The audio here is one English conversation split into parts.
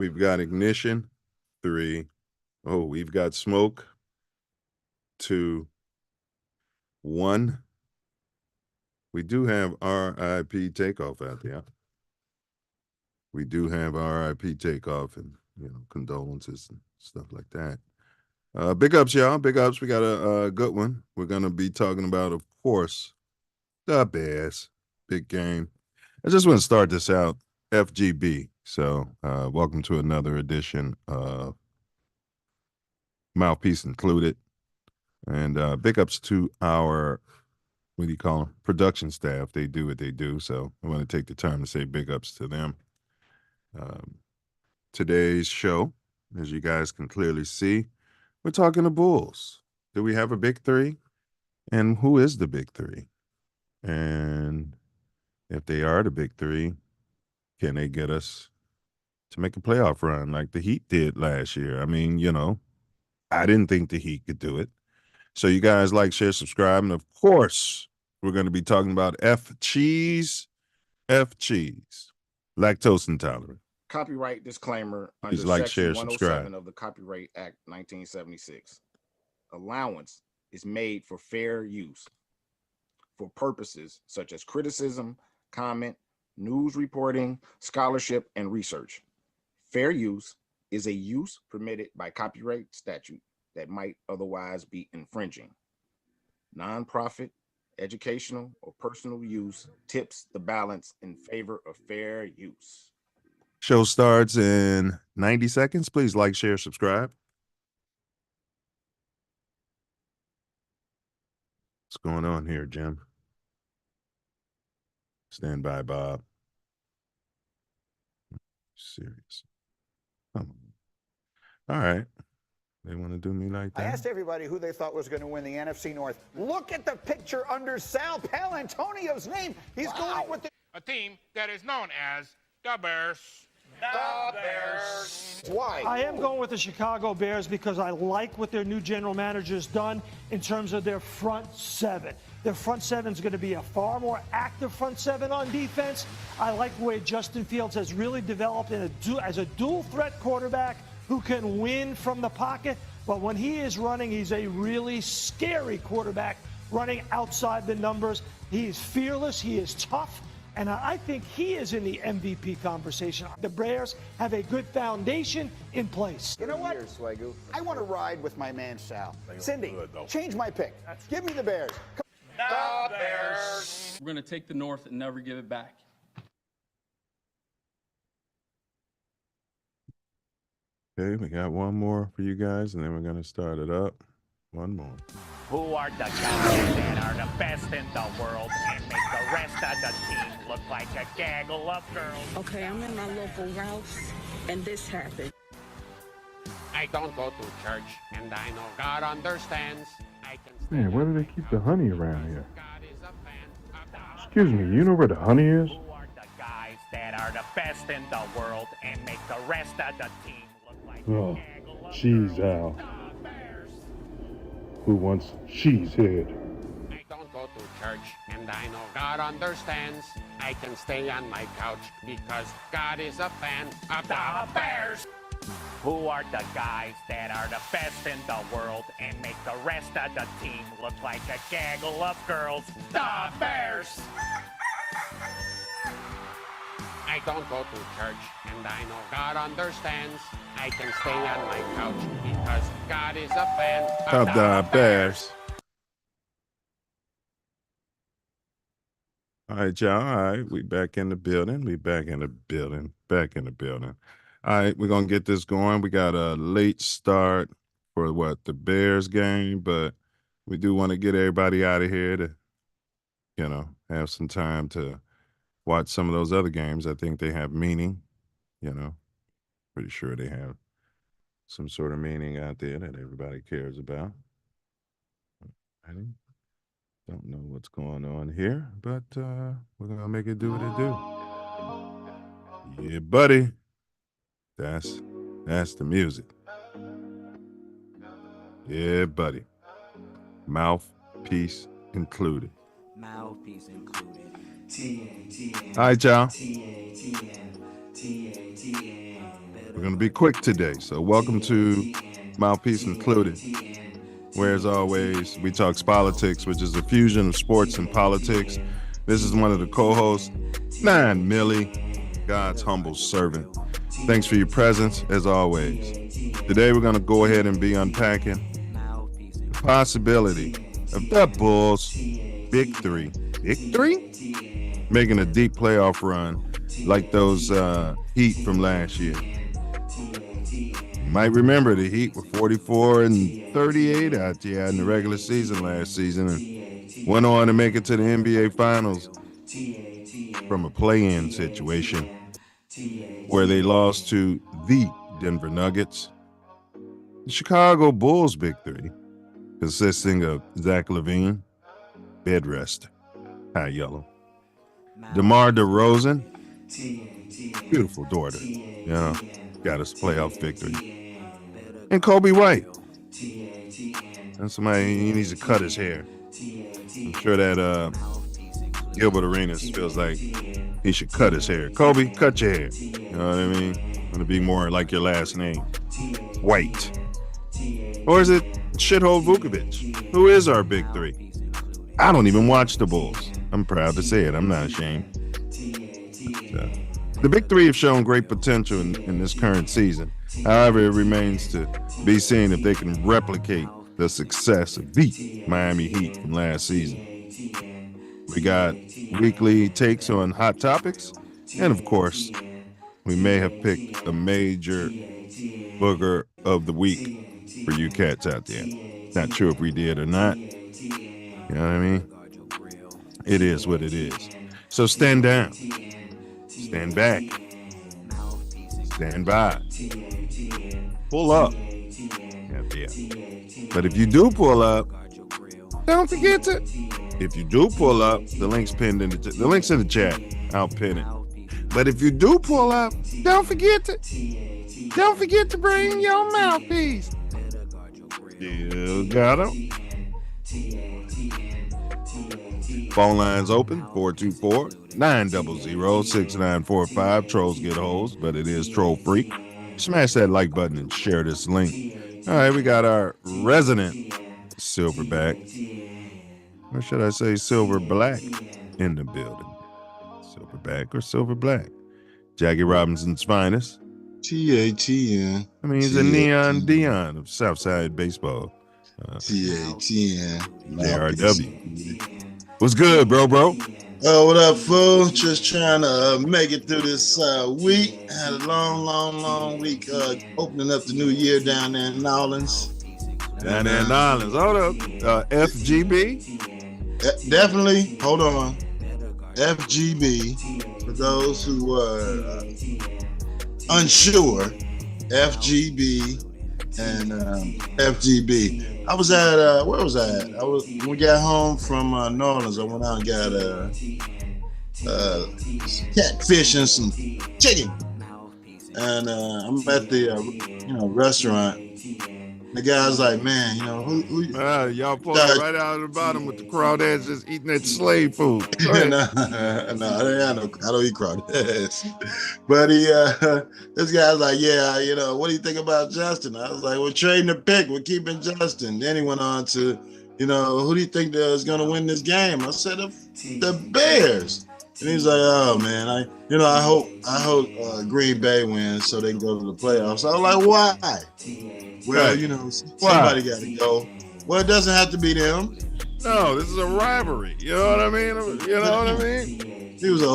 We've got Ignition, 3. Oh, we've got Smoke, 2, 1. We do have RIP Takeoff out there. We do have RIP Takeoff and, condolences and stuff like that. Big ups, y'all. Big ups. We got a good one. We're going to be talking about, of course, the Bears. Big game. I just want to start this out. FGB. So, welcome to another edition of Mouthpiece Included. And big ups to our, what do you call them, production staff. They do what they do. So I want to take the time to say big ups to them. Today's show, as you guys can clearly see, we're talking the Bulls. Do we have a big three? And who is the big three? And if they are the big three, can they get us to make a playoff run like the Heat did last year? I mean, I didn't think the Heat could do it. So you guys like, share, subscribe. And of course, we're going to be talking about F-Cheese, lactose intolerant. Copyright disclaimer under Please like, Section share, 107 subscribe. of the Copyright Act 1976. Allowance is made for fair use for purposes such as criticism, comment, news reporting, scholarship, and research. Fair use is a use permitted by copyright statute that might otherwise be infringing. Nonprofit, educational, or personal use tips the balance in favor of fair use. Show starts in 90 seconds. Please like, share, subscribe. What's going on here, Jim? Stand by, Bob. Serious. Come on. All right. They want to do me like that? I asked everybody who they thought was going to win the NFC North. Look at the picture under Sal Paolantonio's name. He's going with a team that is known as the Bears. The Bears. Why? I am going with the Chicago Bears because I like what their new general manager's done in terms of their front seven. Their front seven is going to be a far more active front seven on defense. I like the way Justin Fields has really developed as a dual threat quarterback who can win from the pocket. But when he is running, he's a really scary quarterback running outside the numbers. He is fearless. He is tough. And I think he is in the MVP conversation. The Bears have a good foundation in place. You know what? I want to ride with my man Sal. Cindy, change my pick. Give me the Bears. The Bears. We're going to take the North and never give it back. Okay, we got one more for you guys, and then we're going to start it up. One more. Who are the guys that are the best in the world and make the rest of the team look like a gaggle of girls? Okay, I'm in my local Ralph's, and this happened. I don't go to church, and I know God understands. Man, why do they keep the honey around here? Excuse me, you know where the honey is? Who are the guys that are the best in the world and make the rest of the team look like Oh, a gaggle of jeez, girls? Al. The Bears. Who wants cheese head? I don't go to church, and I know God understands. I can stay on my couch because God is a fan of the Bears. Who are the guys that are the best in the world and make the rest of the team look like a gaggle of girls? The Bears. I don't go to church, and I know God understands. I can stay on my couch because God is a fan of the Bears. All right, y'all. All right, we back in the building. Back in the building. All right, we're going to get this going. We got a late start for the Bears game, but we do want to get everybody out of here to, have some time to watch some of those other games. I think they have meaning, pretty sure they have some sort of meaning out there that everybody cares about. I don't know what's going on here, but we're going to make it do what it do. Yeah, buddy. That's the music. Yeah, buddy. Mouthpiece included. Mouthpiece included. TATN. All right, y'all. TATN. TATN. We're going to be quick today. So welcome to Mouthpiece Included, where as always, we talk politics, which is a fusion of sports and politics. This is one of the co-hosts, 9 Millie, God's humble servant. Thanks for your presence, as always. Today we're going to go ahead and be unpacking the possibility of the Bulls' big three. Big three? Making a deep playoff run like those Heat from last year. You might remember the Heat were 44-38 out there in the regular season last season and went on to make it to the NBA Finals from a play-in situation where they lost to the Denver Nuggets. The Chicago Bulls' big three, consisting of Zach LaVine, bed rest, high yellow, DeMar DeRozan, beautiful daughter, got us playoff victory, and Kobe White. And somebody, he needs to cut his hair. I'm sure that Gilbert Arenas feels like he should cut his hair. Kobe, cut your hair. You know what I mean? Want to be more like your last name, White. Or is it shithole Vukovic, who is our big three? I don't even watch the Bulls. I'm proud to say it. I'm not ashamed. The big three have shown great potential in this current season. However, it remains to be seen if they can replicate the success of the Miami Heat from last season. We got weekly takes on hot topics, and of course, we may have picked a major booger of the week for you cats out there. Not sure if we did or not. You know what I mean? It is what it is. So stand down, stand back, stand by, pull up. Yeah. But if you do pull up, don't forget to. If you do pull up, the link's pinned in the link's in the chat. I'll pin it. But if you do pull up, don't forget to bring your mouthpiece. You got him. Phone lines open, 424-900-6945. Trolls get holes, but it is troll free. Smash that like button and share this link. All right, we got our resident Silverback. Or should I say Silver Black in the building? Silverback or Silver Black? Jackie Robinson's finest. TATN. I mean, he's a neon Dion of Southside baseball. TATN. JRW. What's good, bro? Oh, what up, fool? Just trying to make it through this week. Had a long week opening up the new year down there in New Orleans. Hold up. FGB? Definitely. Hold on. FGB. For those who are unsure, FGB and FGB. I was at where was I at? When we got home from New Orleans. I went out and got catfish and some chicken, and I'm at the restaurant. The guy's like, man, who y'all pulled right out of the bottom with the crawdads just eating that slave food. No, I don't eat crawdads. But this guy's like, yeah, what do you think about Justin? I was like, we're trading the pick. We're keeping Justin. Then he went on to, who do you think is going to win this game? I said, the Bears. And he's like, oh man, I hope Green Bay wins so they can go to the playoffs. I was like, why? Well, somebody got to go. Well, it doesn't have to be them. No, this is a rivalry. You know what I mean? He was an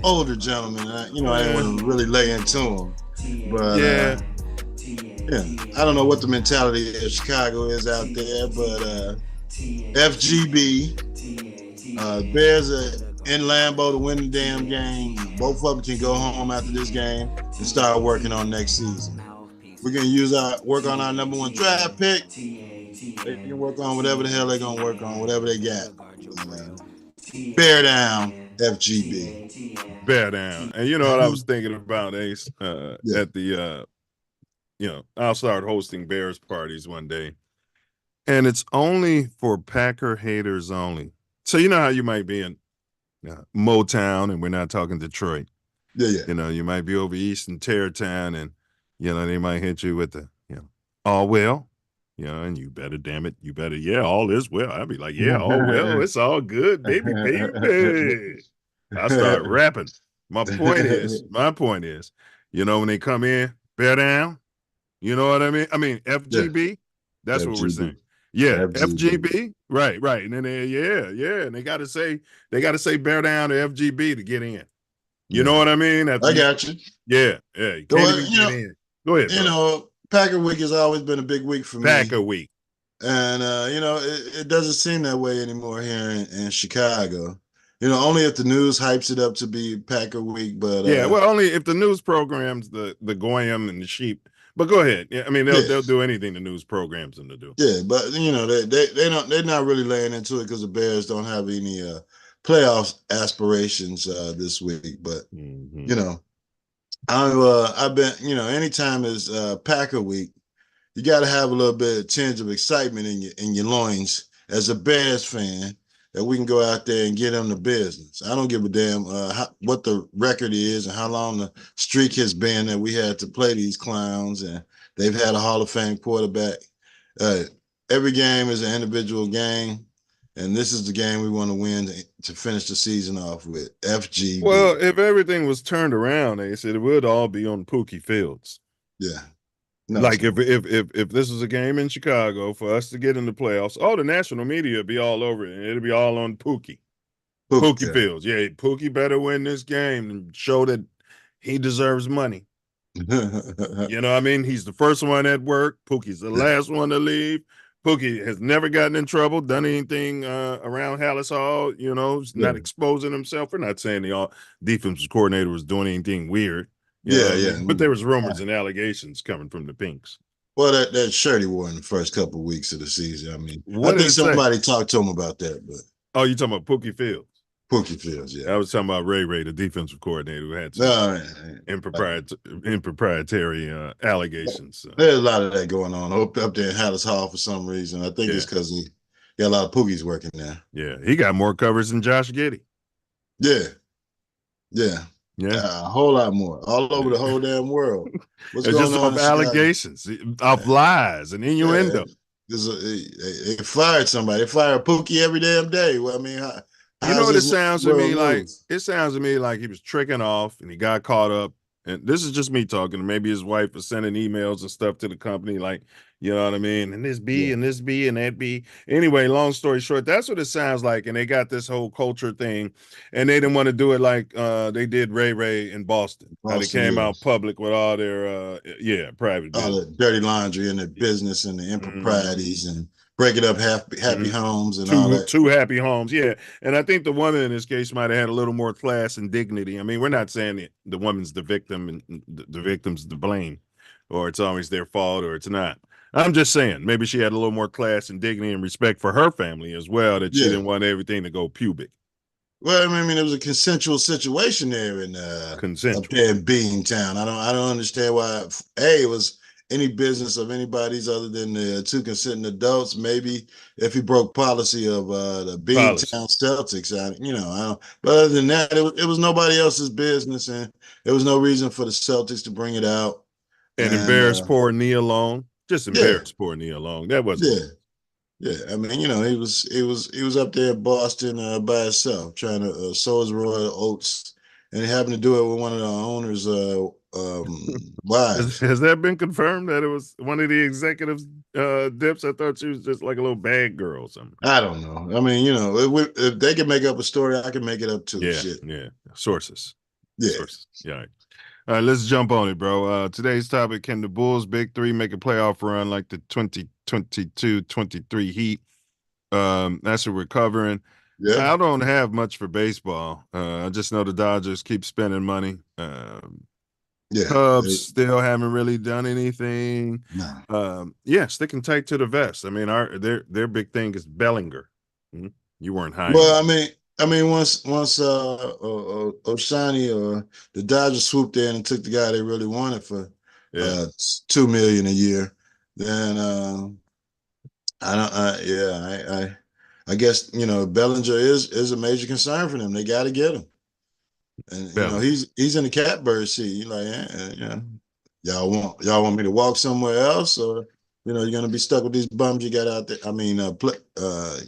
older gentleman. I didn't want to really lay into him. But yeah, I don't know what the mentality of Chicago is out there, but FGB, Bears are in Lambeau to win the damn game. Both of them can go home after this game and start working on next season. We're gonna work on our number one draft pick. They can work on whatever the hell they're gonna work on, whatever they got. Bear down, FGB. Bear down. And you know what I was thinking about, Ace? At the I'll start hosting Bears parties one day. And it's only for Packer haters only. So you know how you might be in Motown, and we're not talking Detroit. Yeah. You might be over east in Tarrytown, and they might hit you with the, all well, and you better, damn it, you better, yeah, all is well. I'd be like, yeah, all well, it's all good, baby. I start rapping. My point is, when they come in, bear down, you know what I mean? FGB, that's what we're saying. Yeah, FGB, right. And then and they gotta say bear down to FGB to get in. You know what I mean? I got you. Yeah. You can't even get in. Go ahead, bro. Packer Week has always been a big week for me. Packer Week. And it doesn't seem that way anymore here in Chicago. Only if the news hypes it up to be Packer Week, but only if the news programs the goyim and the sheep. But go ahead. Yeah, they'll do anything the news programs them to do. Yeah, but they're not really laying into it because the Bears don't have any playoff aspirations this week. But I've been anytime is Packer Week, you got to have a little bit of tinge of excitement in your loins as a Bears fan, that we can go out there and get them the business. I don't give a damn what the record is and how long the streak has been that we had to play these clowns, and they've had a Hall of Fame quarterback. Every game is an individual game, and this is the game we want to win to finish the season off with. FGB. Well, if everything was turned around, they said it would all be on Pookie Fields. Yeah. No, like if this was a game in Chicago for us to get in the playoffs, the national media would be all over it, and it'll be all on Pookie Fields. Yeah, Pookie better win this game and show that he deserves money. You know what I mean? He's the first one at work. Pookie's the last one to leave. Pookie has never gotten in trouble, done anything around Hallis Hall. He's not exposing himself. We're not saying the defensive coordinator was doing anything weird. But there was rumors and allegations coming from the Pinks. Well, that shirt he wore in the first couple of weeks of the season. I think somebody talked to him about that. But you talking about Pookie Fields? Pookie Fields, yeah. I was talking about Ray, the defensive coordinator, who had some improprietary allegations. There's a lot of that going on up there in Hallis Hall for some reason. I think it's because he got a lot of Pookies working there. Yeah, he got more covers than Josh Giddey. Yeah, a whole lot more, all over the whole damn world. What's going just on? Of allegations, of lies and innuendo. They fired somebody. They fire Pookie every damn day. Well, what it sounds to me like? It sounds to me like he was tricking off and he got caught up. And this is just me talking. Maybe his wife was sending emails and stuff to the company, like, you know what I mean? And this B and this B and that B. Anyway, long story short, that's what it sounds like. And they got this whole culture thing. And they didn't want to do it like they did Ray in Boston. How they came out public with all their private business. All the dirty laundry and their business and the improprieties and breaking up happy homes and all that. Two happy homes, yeah. And I think the woman in this case might have had a little more class and dignity. We're not saying that the woman's the victim and the victim's to blame, or it's always their fault, or it's not. I'm just saying maybe she had a little more class and dignity and respect for her family as well, that she didn't want everything to go pubic. Well, it was a consensual situation there in up there in Beantown. I don't understand why it was any business of anybody's other than the two consenting adults. Maybe if he broke policy of the Beantown Celtics, but other than that, it was nobody else's business, and there was no reason for the Celtics to bring it out and embarrass poor Nia Long. Just embarrass poor Nia Long. That wasn't. Yeah. He was up there in Boston by himself trying to sow his royal oats, and he happened to do it with one of the owners' wives. Has that been confirmed that it was one of the executives' dips? I thought she was just like a little bad girl or something. I don't know. If they can make up a story, I can make it up too. Yeah. Sources. Yeah. Sources. Yeah. All right, let's jump on it, bro. Today's topic: can the Bulls' big three make a playoff run like the 2022-23 Heat? That's what we're covering. Yeah. I don't have much for baseball. I just know the Dodgers keep spending money. Cubs still haven't really done anything. No. Sticking tight to the vest. Their big thing is Bellinger. You weren't high. Well, once Oshani or the Dodgers swooped in and took the guy they really wanted for $2 million a year, then I guess Bellinger is a major concern for them. They got to get him, and he's in the catbird seat. You're like, Y'all want me to walk somewhere else, or you're gonna be stuck with these bums you got out there? I mean,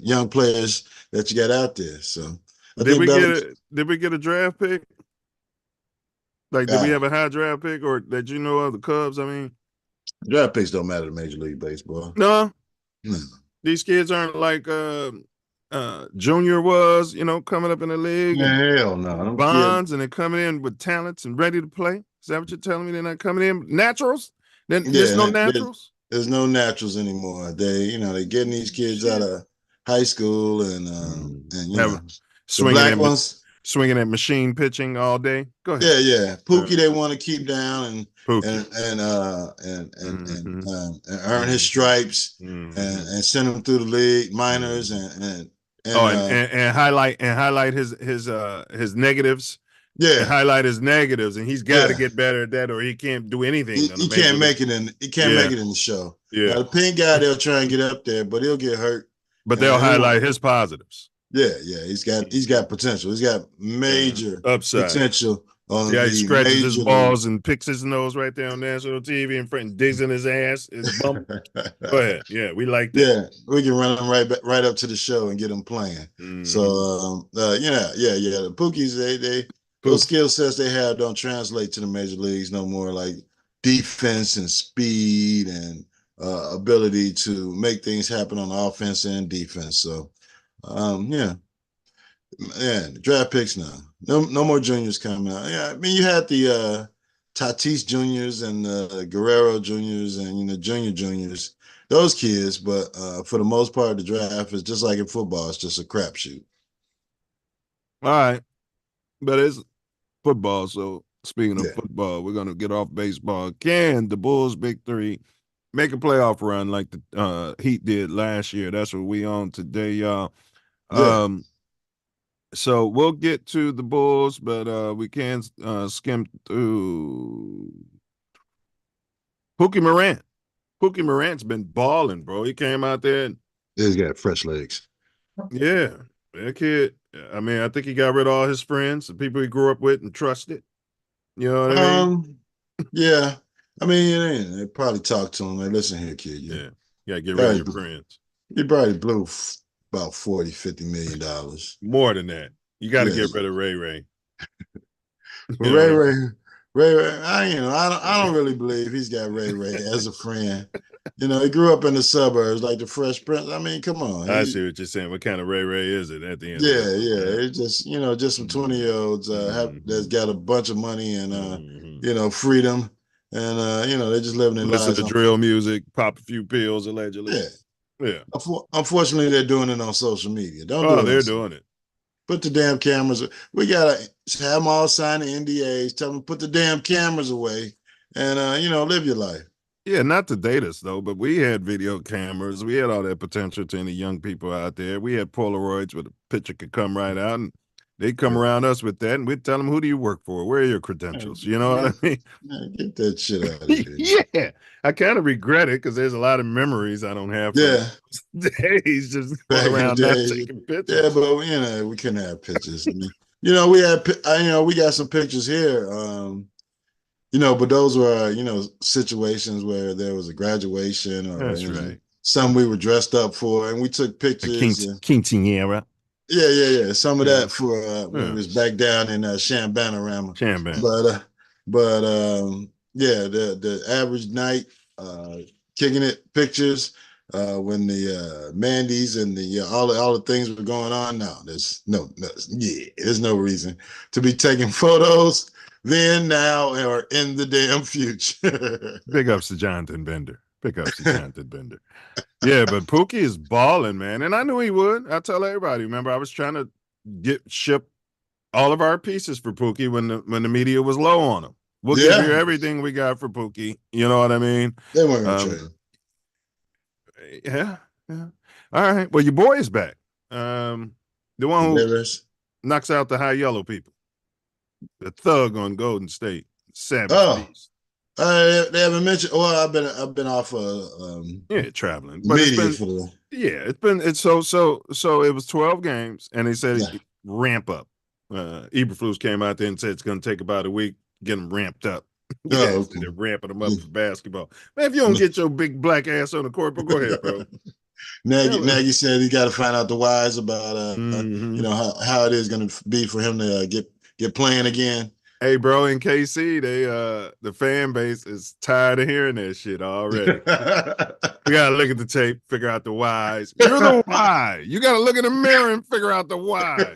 young players that you got out there. So I Did think we get a draft pick? Like, did we have a high draft pick, or that of the Cubs? I mean, draft picks don't matter to Major League Baseball. No, No. These kids aren't like Junior was, coming up in the league. Hell no. Bonds, and they're coming in with talents and ready to play. Is that what you're telling me? They're not coming in naturals? There's no naturals? There's no naturals anymore. They're getting these kids out of high school and swinging the black ones. Swinging at machine pitching all day. Go ahead. Yeah. Pookie, they want to keep down and earn his stripes and send him through the league minors and highlight his negatives. Yeah, and highlight his negatives, and he's got to get better at that, or he can't do anything. He can't make it in. He can't make it in the show. Yeah, now, the pink guy, they'll try and get up there, but he'll get hurt. But they'll highlight his positives. Yeah. He's got potential. He's got major upside potential. He scratches his balls and picks his nose right there on national TV in front and digs in his ass. His bump. Go ahead. Yeah, we like that. Yeah, we can run him right up to the show and get him playing. So, the Pookies, those skill sets they have don't translate to the major leagues no more, like defense and speed and ability to make things happen on offense and defense. So, draft picks now. No more juniors coming out. Yeah, I mean, you had the Tatis juniors and the Guerrero juniors and juniors, those kids. But for the most part, the draft is just like in football. It's just a crapshoot. All right, but it's football. So speaking of football, we're gonna get off baseball. Can the Bulls' big three make a playoff run like the Heat did last year? That's what we on today, y'all. So we'll get to the Bulls, but we can skim through Pookie Morant. Pookie Morant's been balling, bro. He came out there and he's got fresh legs. Yeah, that kid. I mean, I think he got rid of all his friends, the people he grew up with and trusted. You know what I mean? Yeah. I mean, they probably talked to him. Like, listen here, kid. You gotta get rid of your friends. He probably blew about $40-50 million. More than that. You got to get rid of Ray Ray. Ray, I don't really believe he's got Ray Ray as a friend. He grew up in the suburbs like the Fresh Prince. I mean, come on. I see what you're saying. What kind of Ray Ray is it at the end? It's just, just some 20-year-olds that's got a bunch of money and, freedom. And, they're just living their lives. Listen to drill music, pop a few pills, allegedly. Yeah. Unfortunately, they're doing it on social media. They're doing it. Put the damn cameras. We gotta have them all sign the NDAs. Tell them put the damn cameras away, and live your life. Yeah, not to date us though, but we had video cameras. We had all that potential to any young people out there. We had Polaroids where the picture could come right out, and they come around us with that, and we'd tell them, "Who do you work for? Where are your credentials?" You know what I mean? Get that shit out of here. Yeah, I kind of regret it because there's a lot of memories I don't have. Days just going around not taking pictures. Yeah, but we couldn't have pictures. I mean, we got some pictures here. But those were situations where there was a graduation or some we were dressed up for, and we took pictures. Quinceañera. Yeah. Some of that for when it was back down in Chambanorama. But the average night kicking it pictures when the Mandy's and the all the things were going on. No, there's no reason to be taking photos then, now, or in the damn future. Big ups to Jonathan Bender. Yeah, but Pookie is balling, man. And I knew he would. I tell everybody. Remember, I was trying to ship all of our pieces for Pookie when the media was low on him. We'll give you everything we got for Pookie. You know what I mean? They weren't going to trade him. Yeah. All right. Well, your boy is back. The one who knocks out the high yellow people. The thug on Golden State. Savage Beast. They haven't mentioned. Well, I've been off traveling. But media it's so it was 12 games, and they said ramp up. Eberflus came out there and said it's going to take about a week, get them ramped up. Yeah, Oh, they're ramping them up for basketball. Man, if you don't get your big black ass on the court, but go ahead, bro. Nagy said he got to find out the whys about Mhm. how it is going to be for him to get playing again. Hey, bro, in KC, the fan base is tired of hearing that shit already. We gotta look at the tape, figure out the whys. You're the why. You gotta look in the mirror and figure out the why.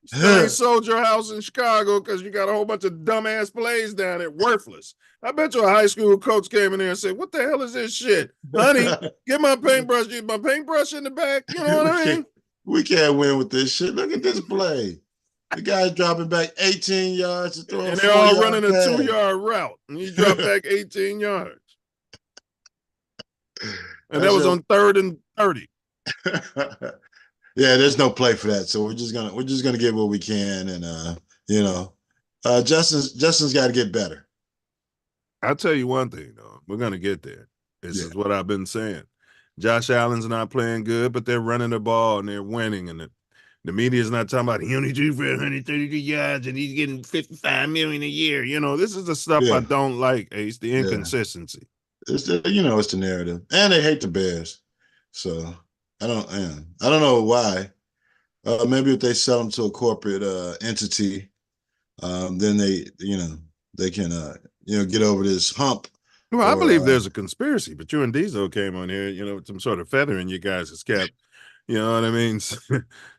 Still ain't sold your house in Chicago because you got a whole bunch of dumbass plays down there, worthless. I bet you a high school coach came in there and said, "What the hell is this shit, honey? Get my paintbrush. Get my paintbrush in the back." You know what I mean? We can't win with this shit. Look at this play. The guy's dropping back 18 yards to throw, and they're all running a pass. 2-yard route, and he dropped back 18 yards. And that was on 3rd and 30. Yeah, there's no play for that. So we're just gonna get what we can, and Justin's got to get better. I'll tell you one thing though, we're gonna get there. This is what I've been saying. Josh Allen's not playing good, but they're running the ball and they're winning, and the media's not talking about he only threw for 132 yards and he's getting $55 million a year. You know, this is the stuff I don't like, Ace, the inconsistency. It's the narrative, and they hate the Bears. So I don't know why. Maybe if they sell them to a corporate entity, then they can get over this hump. Well, I believe there's a conspiracy, but you and Diesel came on here, with some sort of feather in you guys' cap. You know what I mean?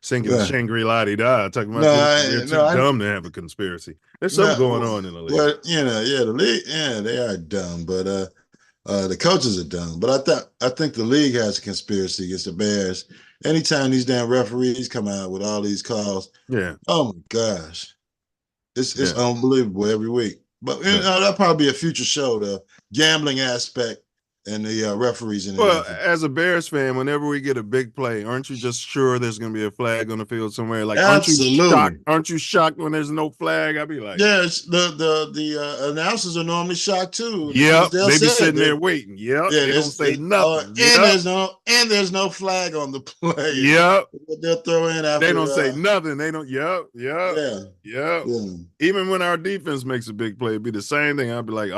Singing Shangri-La-Di-Da, talking about they're too dumb to have a conspiracy. There's something going on in the league. Well, the league, they are dumb, but the coaches are dumb. But I think the league has a conspiracy against the Bears. Anytime these damn referees come out with all these calls, oh my gosh, it's unbelievable every week. But that'll probably be a future show, the gambling aspect and the referees in it. Well, as a Bears fan, whenever we get a big play, aren't you just sure there's going to be a flag on the field somewhere? Like, absolutely. Aren't you shocked when there's no flag? I'd be like, yes, the announcers are normally shocked too. Yeah, they be sitting there waiting. Yeah, they don't say nothing. And there's no flag on the play. Yeah, they'll throw in after. They don't say nothing. They don't. Yeah. Even when our defense makes a big play, it'd be the same thing. I'd be like,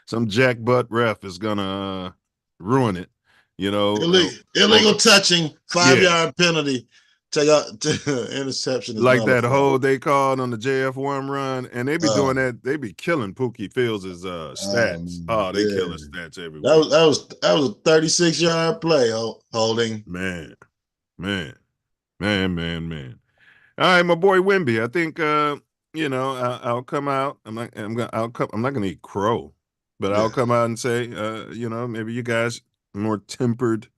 some jackbutt ref is gonna ruin it. Illegal touching, 5-yard penalty, take out interception. Like that hold they called on the JF1 run, and they be doing that. They be killing Pookie Fields' stats. They kill his stats everywhere. That was a 36-yard play holding. Man. All right, my boy Wimby. I think I'll come out. I'm not gonna eat crow, but I'll come out and say, maybe you guys more tempered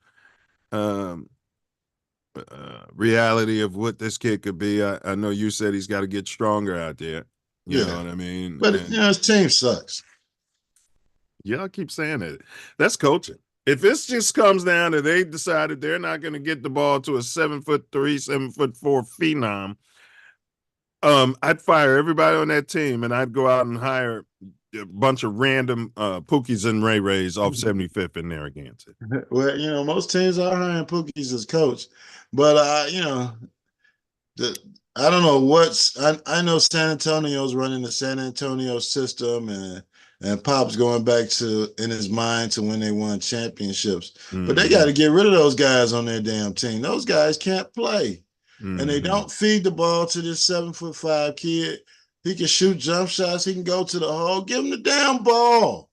reality of what this kid could be. I know you said he's got to get stronger out there. You know what I mean? But his team sucks. Y'all keep saying it. That's coaching. If this just comes down to they decided they're not going to get the ball to a 7'3", 7'4" phenom, I'd fire everybody on that team and I'd go out and hire a bunch of random Pookies and Ray Rays off 75th in Narragansett. Well, most teams are hiring Pookies as coach, but I don't know I know San Antonio's running the San Antonio system, and Pop's going back to in his mind to when they won championships. But they got to get rid of those guys on their damn team. Those guys can't play, and they don't feed the ball to this 7'5" kid. He can shoot jump shots. He can go to the hole. Give him the damn ball.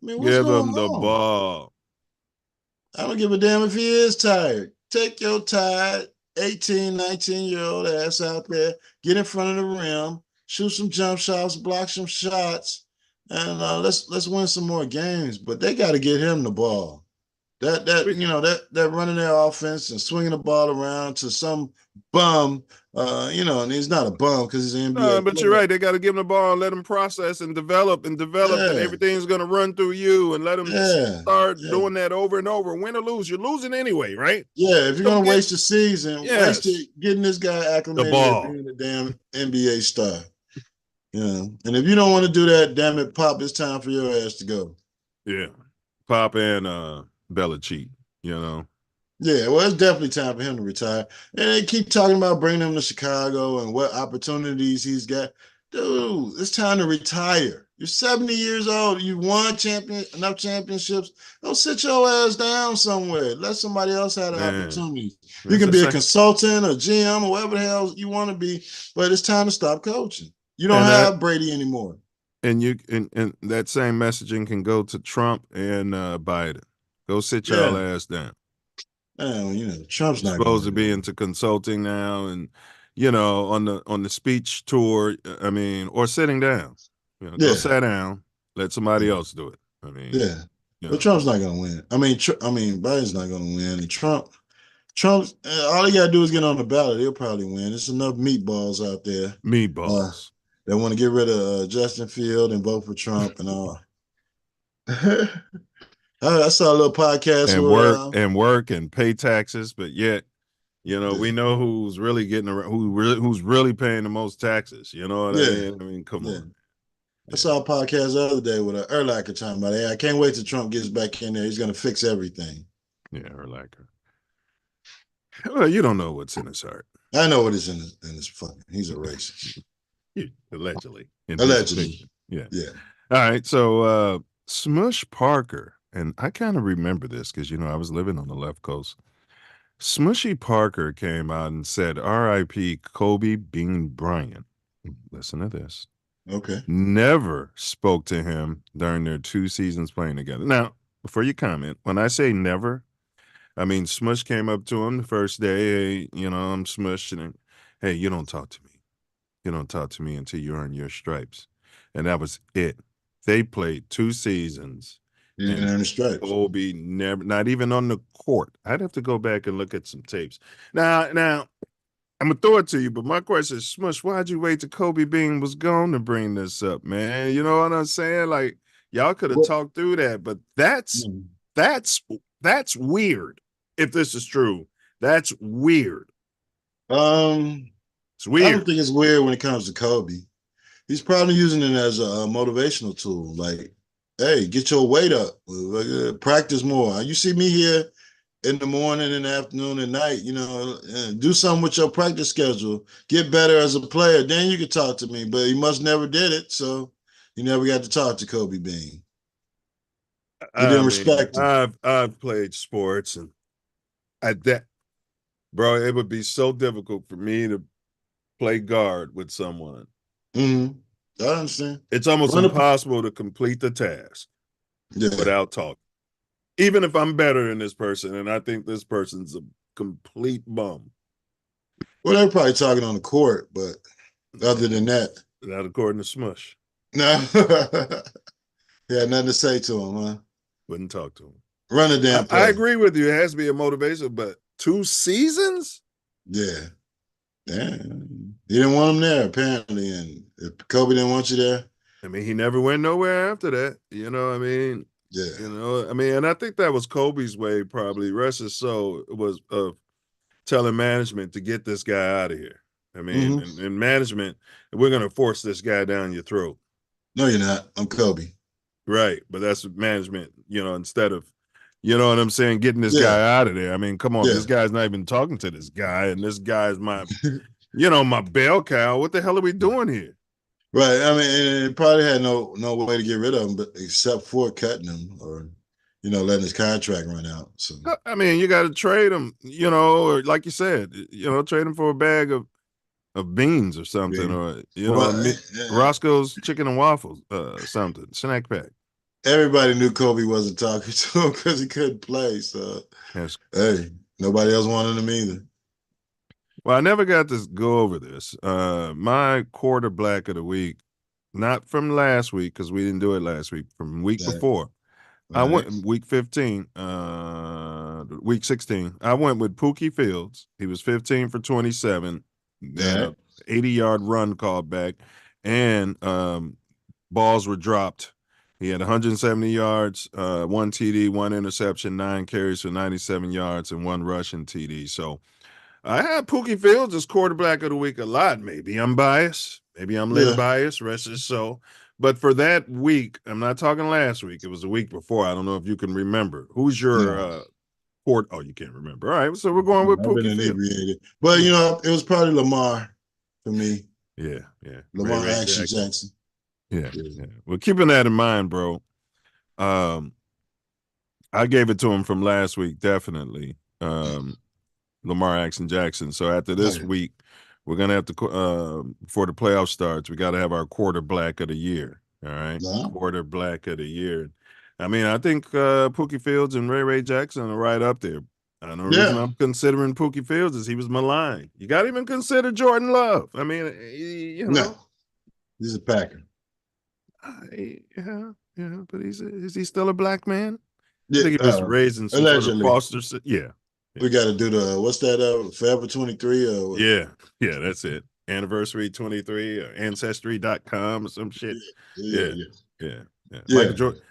I mean, what's going on? Give him the ball. I don't give a damn if he is tired. Take your tired 18, 19-year-old ass out there, get in front of the rim, shoot some jump shots, block some shots, and let's win some more games. But they got to get him the ball. That running their offense and swinging the ball around to some bum, and he's not a bum because he's an NBA player. But you're right. They got to give him the ball and let him process and develop, and everything's going to run through you, and let him start doing that over and over. Win or lose, you're losing anyway, right? Yeah, if you're going to waste the season, waste it getting this guy acclimated to being a damn NBA star. And if you don't want to do that, damn it, Pop, it's time for your ass to go. Yeah, Pop and Belichick, Yeah, well, it's definitely time for him to retire. And they keep talking about bringing him to Chicago and what opportunities he's got. dude, it's time to retire. You're 70 years old. You won enough championships. Don't sit your ass down somewhere. Let somebody else have the opportunity. You can be a consultant, a GM, or whatever the hell you want to be, but it's time to stop coaching. You don't have Brady anymore. And and that same messaging can go to Trump and Biden. Go sit y'all ass down. Trump's not supposed to be into consulting now, and on the speech tour. I mean, or sitting down. Go sit down. Let somebody else do it. I mean, but Trump's not going to win. I mean, Biden's not going to win. And Trump's all he got to do is get on the ballot. He'll probably win. There's enough meatballs out there. Meatballs. That want to get rid of Justin Field and vote for Trump and all. I saw a little podcast and work and pay taxes, but yet, we know who's really getting around, who's really paying the most taxes. You know what I mean? I mean, come on. I saw a podcast the other day with Urlacher talking about, I can't wait till Trump gets back in there. He's going to fix everything. Yeah, Urlacher. Well, you don't know what's in his heart. I know what is in his fucking. He's a racist. Allegedly. Yeah. All right. So Smush Parker, and I kind of remember this because I was living on the left coast. Smushy Parker came out and said, R.I.P. Kobe Bean Bryant. Listen to this. Okay. Never spoke to him during their 2 seasons playing together. Now, before you comment, when I say never, I mean Smush came up to him the first day. Hey, I'm Smush, and hey, you don't talk to me. You don't talk to me until you earn your stripes. And that was it. They played 2 seasons. You didn't earn the stripes. Kobe never, not even on the court. I'd have to go back and look at some tapes. Now, I'm going to throw it to you, but my question is, Smush, why'd you wait till Kobe Bean was gone to bring this up, man? You know what I'm saying? Like, y'all could have talked through that, but that's weird. If this is true, that's weird. It's weird. I don't think it's weird when it comes to Kobe. He's probably using it as a motivational tool. Like, hey, get your weight up. Practice more. You see me here in the morning, in the afternoon, and night. Do something with your practice schedule. Get better as a player. Then you can talk to me. But he must never did it, so he never got to talk to Kobe Bean. He didn't respect him. I've played sports, and bro, it would be so difficult for me to play guard with someone. Mm-hmm. I understand. It's almost impossible to complete the task without talking. Even if I'm better than this person, and I think this person's a complete bum. Well, they're probably talking on the court, but other than that. Not according to Smush. No. He had nothing to say to him, huh? Wouldn't talk to him. Run a damn play. I agree with you. It has to be a motivation, but 2 seasons? Yeah. He didn't want him there, apparently. And if Kobe didn't want you there. I mean, he never went nowhere after that. You know what I mean? Yeah. And I think that was Kobe's way, probably. Rest his soul was of telling management to get this guy out of here. I mean, in management, we're going to force this guy down your throat. No, you're not. I'm Kobe. Right. But that's management, instead of, you know what I'm saying, getting this guy out of there. I mean, come on, this guy's not even talking to this guy, and this guy's my, my bell cow. What the hell are we doing here? Right. I mean, it probably had no way to get rid of him, but except for cutting him or, letting his contract run out. So I mean, you got to trade him, or like you said, trade him for a bag of beans or something, or Roscoe's chicken and waffles, something, snack pack. Everybody knew Kobe wasn't talking to him because he couldn't play. So hey, nobody else wanted him either. Well, I never got to go over this. My quarter black of the week, not from last week because we didn't do it last week, from week before. I went week 15, week 16. I went with Pookie Fields. He was 15 for 27, 80-yard run called back, and balls were dropped. He had 170 yards, 1 TD, 1 interception, 9 carries for 97 yards, and 1 rushing TD. So I had Pookie Fields as quarterback of the week a lot. Maybe I'm biased. Maybe I'm a little biased, rest is so. But for that week, I'm not talking last week. It was the week before. I don't know if you can remember. Who's your court? Oh, you can't remember. All right, so we're going with Pookie Fields. But, it was probably Lamar for me. Yeah, yeah. Lamar Ray Action Jackson. Yeah, yeah. Well, keeping that in mind, bro. I gave it to him from last week, definitely. Lamar Action Jackson. So after this week, we're gonna have to before the playoff starts, we got to have our quarter black of the year. All right, quarter black of the year. I mean, I think Pookie Fields and Ray Jackson are right up there. And the reason I'm considering Pookie Fields is he was maligned. You got to even consider Jordan Love. I mean, you know, no, he's a Packer. Yeah, but is he still a black man? Yeah, I think he was raised in some sort of foster. Yeah. We got to do the what's that? Forever 23 or what? Yeah, that's it. Anniversary 23 or ancestry.com or some shit. Yeah.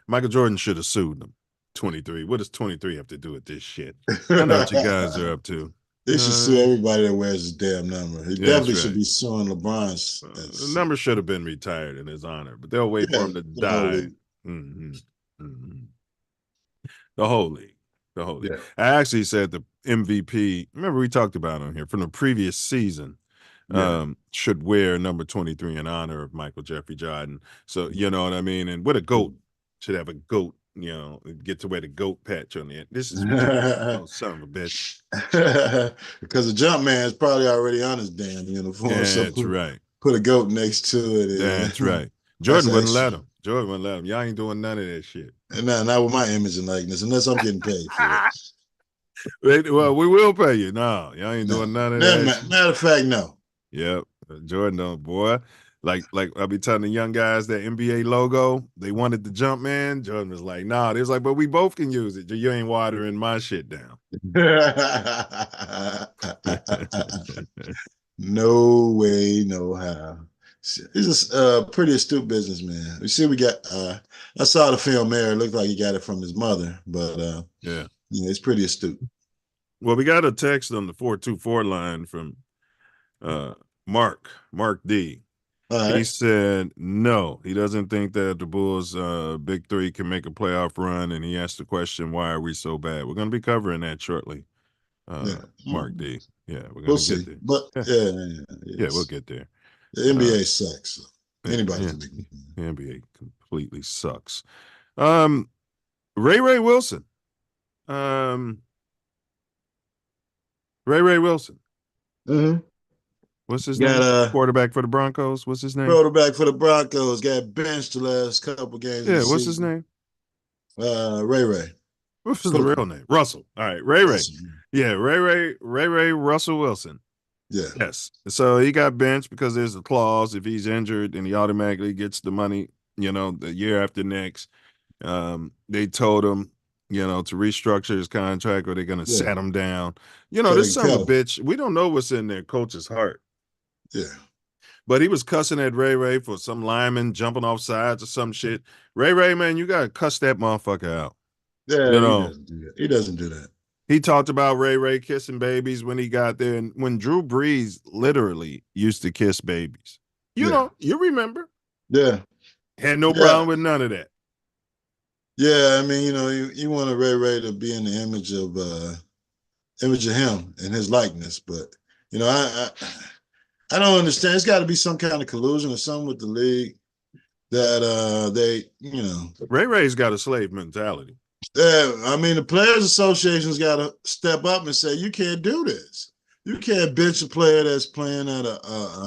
Michael Jordan should have sued them. 23. What does 23 have to do with this shit? I know what you guys are up to. They should sue everybody that wears his damn number. He definitely should be suing LeBron's. The number should have been retired in his honor, but they'll wait for him to die. The whole league. I actually said the MVP, remember we talked about on here from the previous season, should wear number 23 in honor of Michael Jeffrey Jordan. So, you know what I mean? And with a GOAT, should have a GOAT, you know, get to wear the GOAT patch on it. This is son of a bitch. Because the jump man is probably already on his damn uniform. Yeah, so that's right. Put a GOAT next to it. That's right. Jordan wouldn't let him. Y'all ain't doing none of that shit. And not with my image and likeness, unless I'm getting paid for it. Well, we will pay you. No, y'all ain't doing none of that. Matter of fact, no. Yep. Jordan, don't, boy. Like I'll be telling the young guys that NBA logo, they wanted the jump man. Jordan was like, nah. They was like, but we both can use it. You ain't watering my shit down. No way, no how. He's a pretty astute businessman. You see, we got. I saw the film there. It looked like he got it from his mother, but it's pretty astute. Well, we got a text on the 424 line from Mark D. He said no, he doesn't think that the Bulls' big three can make a playoff run, and he asked the question, "Why are we so bad?" We're going to be covering that shortly. Mark D. Yeah, we're going to get there. But we'll get there. The NBA sucks. So anybody can make it. The NBA completely sucks. Ray Wilson. Ray Wilson. What's his name? Quarterback for the Broncos. What's his name? Quarterback for the Broncos. Got benched the last couple games. Yeah, what's his name? Ray. What's his real name? Russell. All right, Ray. Yeah, Ray Russell Wilson. Yeah. Yes. So he got benched because there's a clause if he's injured and he automatically gets the money, you know, the year after next. They told him, you know, to restructure his contract or they're going to set him down. You know, this son of a bitch, we don't know what's in their coach's heart. Yeah. But he was cussing at Ray for some lineman jumping off sides or some shit. Ray, man, you got to cuss that motherfucker out. Yeah, you know, he doesn't do that. He talked about Ray kissing babies when he got there, and when Drew Brees literally used to kiss babies. You know, you remember. Yeah. Had no problem with none of that. Yeah, I mean, you know, you want Ray to be in the image of him and his likeness, but you know, I don't understand. It's got to be some kind of collusion or something with the league that they, you know. Ray's got a slave mentality. Yeah, I mean, the Players Association's got to step up and say, you can't do this. You can't bench a player that's playing at a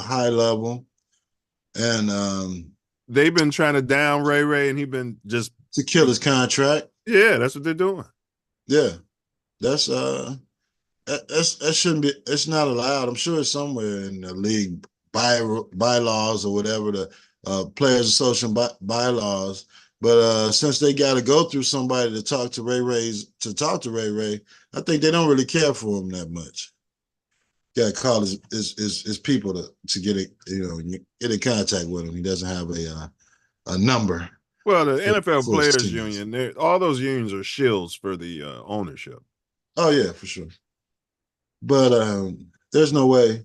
high level. And they've been trying to down Ray, and he's been just to kill his contract. Yeah, that's what they're doing. Yeah, that shouldn't be. It's not allowed. I'm sure it's somewhere in the league bylaws or whatever, the Players Association bylaws. But since they got to go through somebody to talk to Ray, I think they don't really care for him that much. Got to call his people to get it, you know, get in contact with him. He doesn't have a number. Well, the NFL Players Union, all those unions are shills for the ownership. Oh yeah, for sure. But there's no way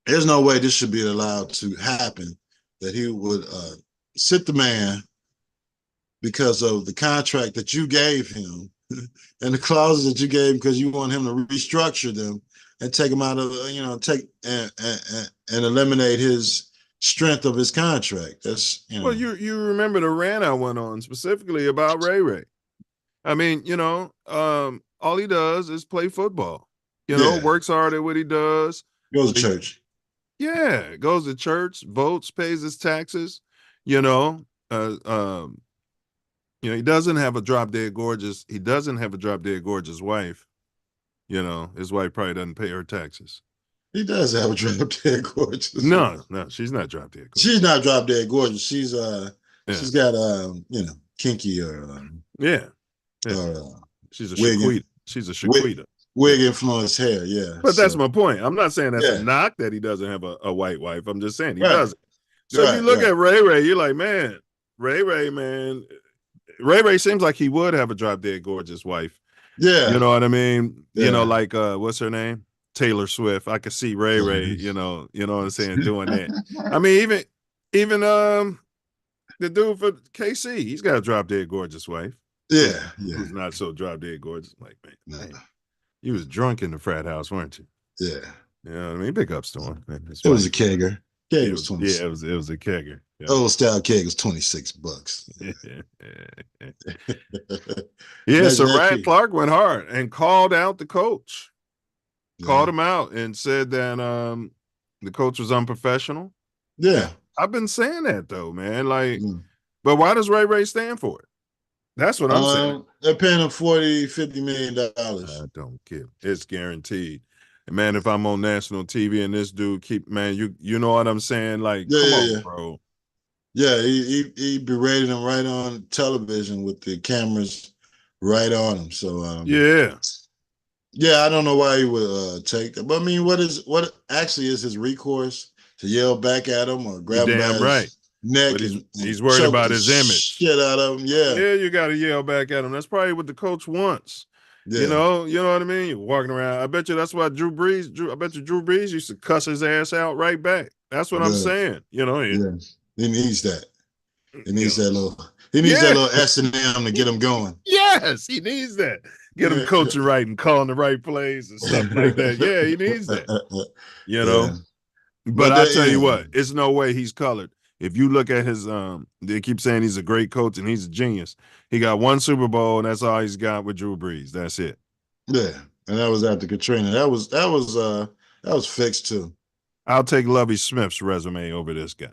this should be allowed to happen. That he would sit the man because of the contract that you gave him and the clauses that you gave because you want him to restructure them and take him out of, take and eliminate his strength of his contract. That's, Well, you remember the rant I went on specifically about Ray Ray. I mean, all he does is play football. Works hard at what he does. Goes to church. Yeah, goes to church, votes, pays his taxes. He doesn't have a drop dead gorgeous. He doesn't have a drop dead gorgeous wife. His wife probably doesn't pay her taxes. He does have a drop dead gorgeous. No, she's not drop dead gorgeous. She's not drop dead gorgeous. She's she's got kinky or she's a shaquita. She's a shaquita. Wig influenced hair, yeah. But that's my point. I'm not saying that's a knock that he doesn't have a white wife. I'm just saying he doesn't. So if you look at Ray Ray, you're like, man, Ray Ray seems like he would have a drop dead gorgeous wife. Yeah. You know what I mean? Yeah. Like what's her name? Taylor Swift. I could see Ray Ray, you know what I'm saying, doing that. I mean, even the dude for KC, he's got a drop dead gorgeous wife. Yeah. Who's not so drop dead gorgeous. Like, man, you was drunk in the frat house, weren't you? Yeah. You know what I mean? Big ups to him. It was a kegger. Keg was 26. Yeah, it was a kegger. Yeah. Old style keg was $26. Yeah, so Ryan Clark went hard and called out the coach. Called him out and said that the coach was unprofessional. Yeah. I've been saying that though, man. Like, but why does Ray Ray stand for it? That's what I'm saying. They're paying him $40-50 million. I don't care. It's guaranteed. And man, if I'm on national TV and this dude you know what I'm saying? Like, come on, bro. Yeah, he berated him right on television with the cameras right on him. So yeah, I don't know why he would take that. But I mean, what actually is his recourse? To yell back at him or grab him by his neck? But he's worried about his image. Shit out of him, yeah, you got to yell back at him. That's probably what the coach wants. Yeah. You know what I mean? You're walking around. I bet you that's why Drew Brees used to cuss his ass out right back. That's what I'm saying. He needs that. He needs that little. He needs that little S&M to get him going. Yes, he needs that. Get him coaching right and calling the right plays and stuff like that. Yeah, he needs that. But I tell you what, it's no way he's colored. If you look at his, they keep saying he's a great coach and he's a genius. He got one Super Bowl and that's all he's got with Drew Brees. That's it. Yeah, and that was after Katrina. That was fixed too. I'll take Lovie Smith's resume over this guy's.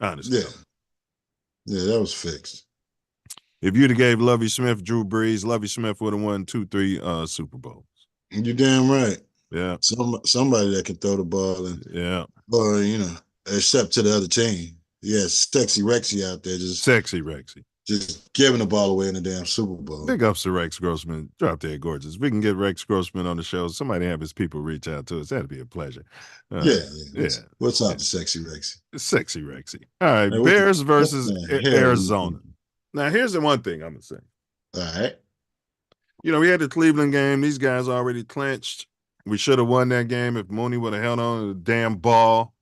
Honestly. Yeah, that was fixed. If you'd have gave Lovie Smith Drew Brees, Lovie Smith would have won 2-3 Super Bowls. You're damn right. Yeah. Somebody that can throw the ball and or except to the other team. Yeah, sexy Rexy out there just giving the ball away in the damn Super Bowl. Big ups to Rex Grossman. Drop dead gorgeous. We can get Rex Grossman on the show. Somebody have his people reach out to us. That'd be a pleasure. What's up, Sexy Rexy? Sexy Rexy. All right, hey, Bears versus Arizona. Now, here's the one thing I'm going to say. All right. We had the Cleveland game. These guys already clinched. We should have won that game if Mooney would have held on to the damn ball.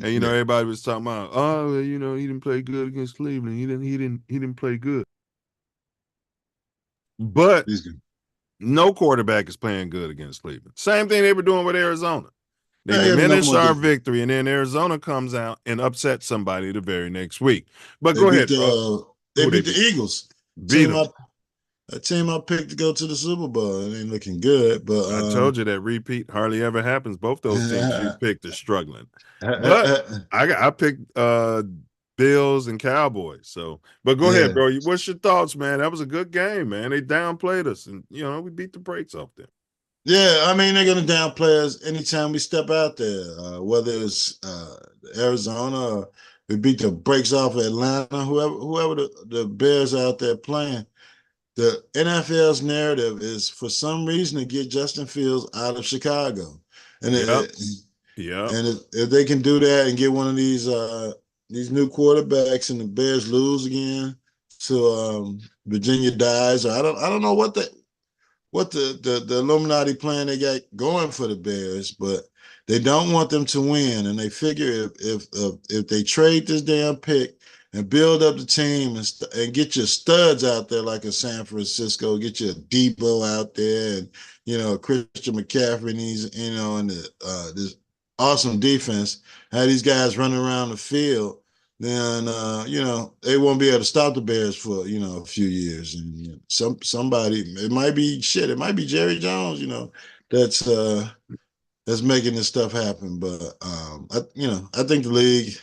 And everybody was talking about, he didn't play good against Cleveland. He didn't play good. But no quarterback is playing good against Cleveland. Same thing they were doing with Arizona. They diminished our victory, and then Arizona comes out and upsets somebody the very next week. But go ahead. They beat the Eagles. Beat them. A team I picked to go to the Super Bowl. It ain't looking good, but I told you that repeat hardly ever happens. Both those teams you picked are struggling. But I picked Bills and Cowboys. So, but go ahead, bro. What's your thoughts, man? That was a good game, man. They downplayed us, and we beat the brakes off them. Yeah, I mean, they're gonna downplay us anytime we step out there. Whether it's Arizona or we beat the brakes off of Atlanta, whoever the Bears out there playing. The NFL's narrative is for some reason to get Justin Fields out of Chicago, and if they can do that and get one of these new quarterbacks and the Bears lose again to Virginia dies, or I don't know what the Illuminati plan they got going for the Bears, but they don't want them to win, and they figure if they trade this damn pick and build up the team and get your studs out there like a San Francisco, get your Debo out there and, Christian McCaffrey and and this awesome defense, have these guys running around the field, then, they won't be able to stop the Bears for, a few years. And somebody, it might be Jerry Jones, that's making this stuff happen. But, I think the league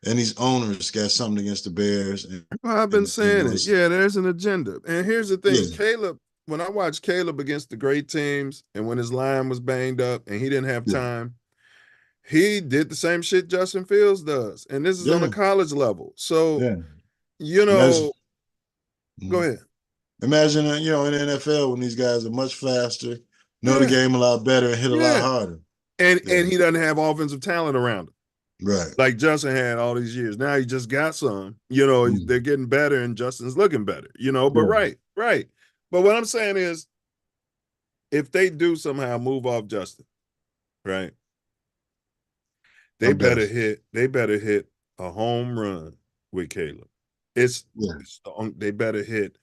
and these owners got something against the Bears. Well, I've been saying it. Yeah, there's an agenda. And here's the thing, Caleb, when I watched Caleb against the great teams and when his line was banged up and he didn't have time, he did the same shit Justin Fields does. And this is on a college level. So, Imagine, go ahead. Imagine, in the NFL when these guys are much faster, know the game a lot better, and hit a lot harder. And he doesn't have offensive talent around him. Right. Like Justin had all these years. Now he just got some. They're getting better and Justin's looking better, but right. But what I'm saying is, if they do somehow move off Justin, right, they better hit a home run with Caleb. They better hit.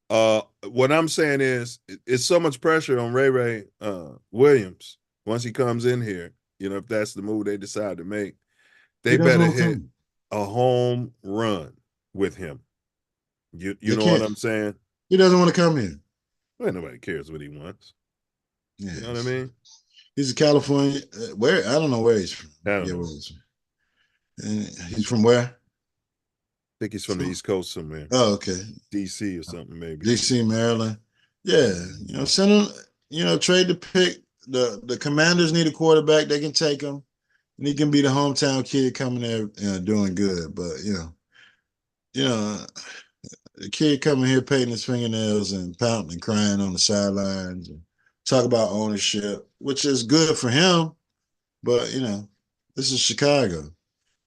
What I'm saying is, it's so much pressure on Ray Williams once he comes in here, if that's the move they decide to make. They better hit a home run with him. You know what I'm saying? He doesn't want to come here. Well, nobody cares what he wants. Yeah. You know what I mean? He's a California. I don't know where he's from. I don't know. And he's from where? I think he's from the East Coast somewhere. Oh, okay. DC or something, maybe. DC, Maryland. Yeah. Send him, trade the pick. The Commanders need a quarterback. They can take him. And he can be the hometown kid coming there doing good. But, the kid coming here painting his fingernails and pouting and crying on the sidelines and talk about ownership, which is good for him. But, this is Chicago.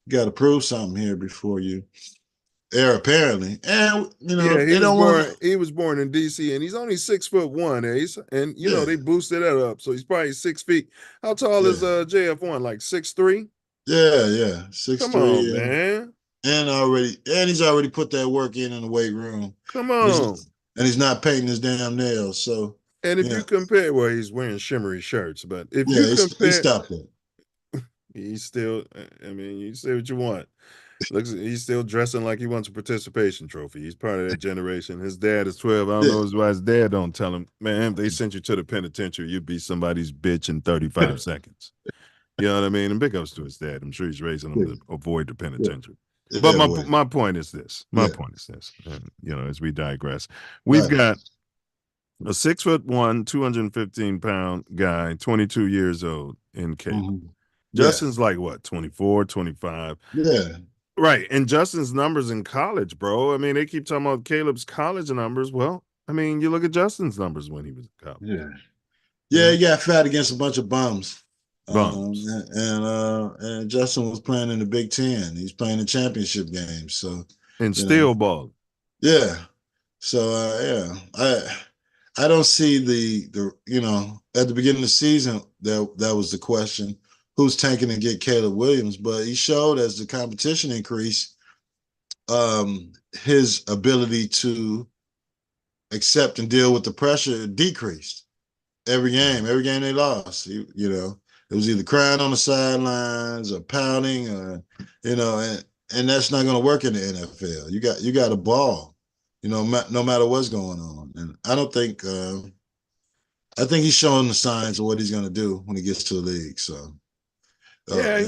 You got to prove something here before you air, apparently. And, he was born in D.C. and he's only 6'1", Ace. And, they boosted that up. So he's probably 6 feet. How tall is JF1? Like 6'3"? Yeah. 6'3". Come on, man. And he's already put that work in the weight room. Come on. And he's not painting his damn nails. So, and if you compare, he's wearing shimmery shirts, but if you compare, he stopped it. He's still, you say what you want. He's still dressing like he wants a participation trophy. He's part of that generation. His dad is 12. I don't know why his dad don't tell him, man, if they sent you to the penitentiary, you'd be somebody's bitch in 35 seconds. You know what I mean? And big ups to his dad. I'm sure he's raising him to avoid the penitentiary. But my point is this. And, as we digress, we've got a 6'1", 215-pound guy, 22 years old in Caleb. Justin's like what, 24, 25? Yeah. Right. And Justin's numbers in college, bro. They keep talking about Caleb's college numbers. Well, you look at Justin's numbers when he was in college. Yeah, he got fat against a bunch of bums. And Justin was playing in the Big Ten. He's playing the championship games. So still ball. Yeah. So I don't see the at the beginning of the season that was the question. Who's tanking to get Caleb Williams? But he showed as the competition increased, his ability to accept and deal with the pressure decreased. Every game they lost, it was either crying on the sidelines or pouting, or and that's not going to work in the NFL. You got a ball, no matter what's going on. And I don't think I think he's showing the signs of what he's going to do when he gets to the league. So. I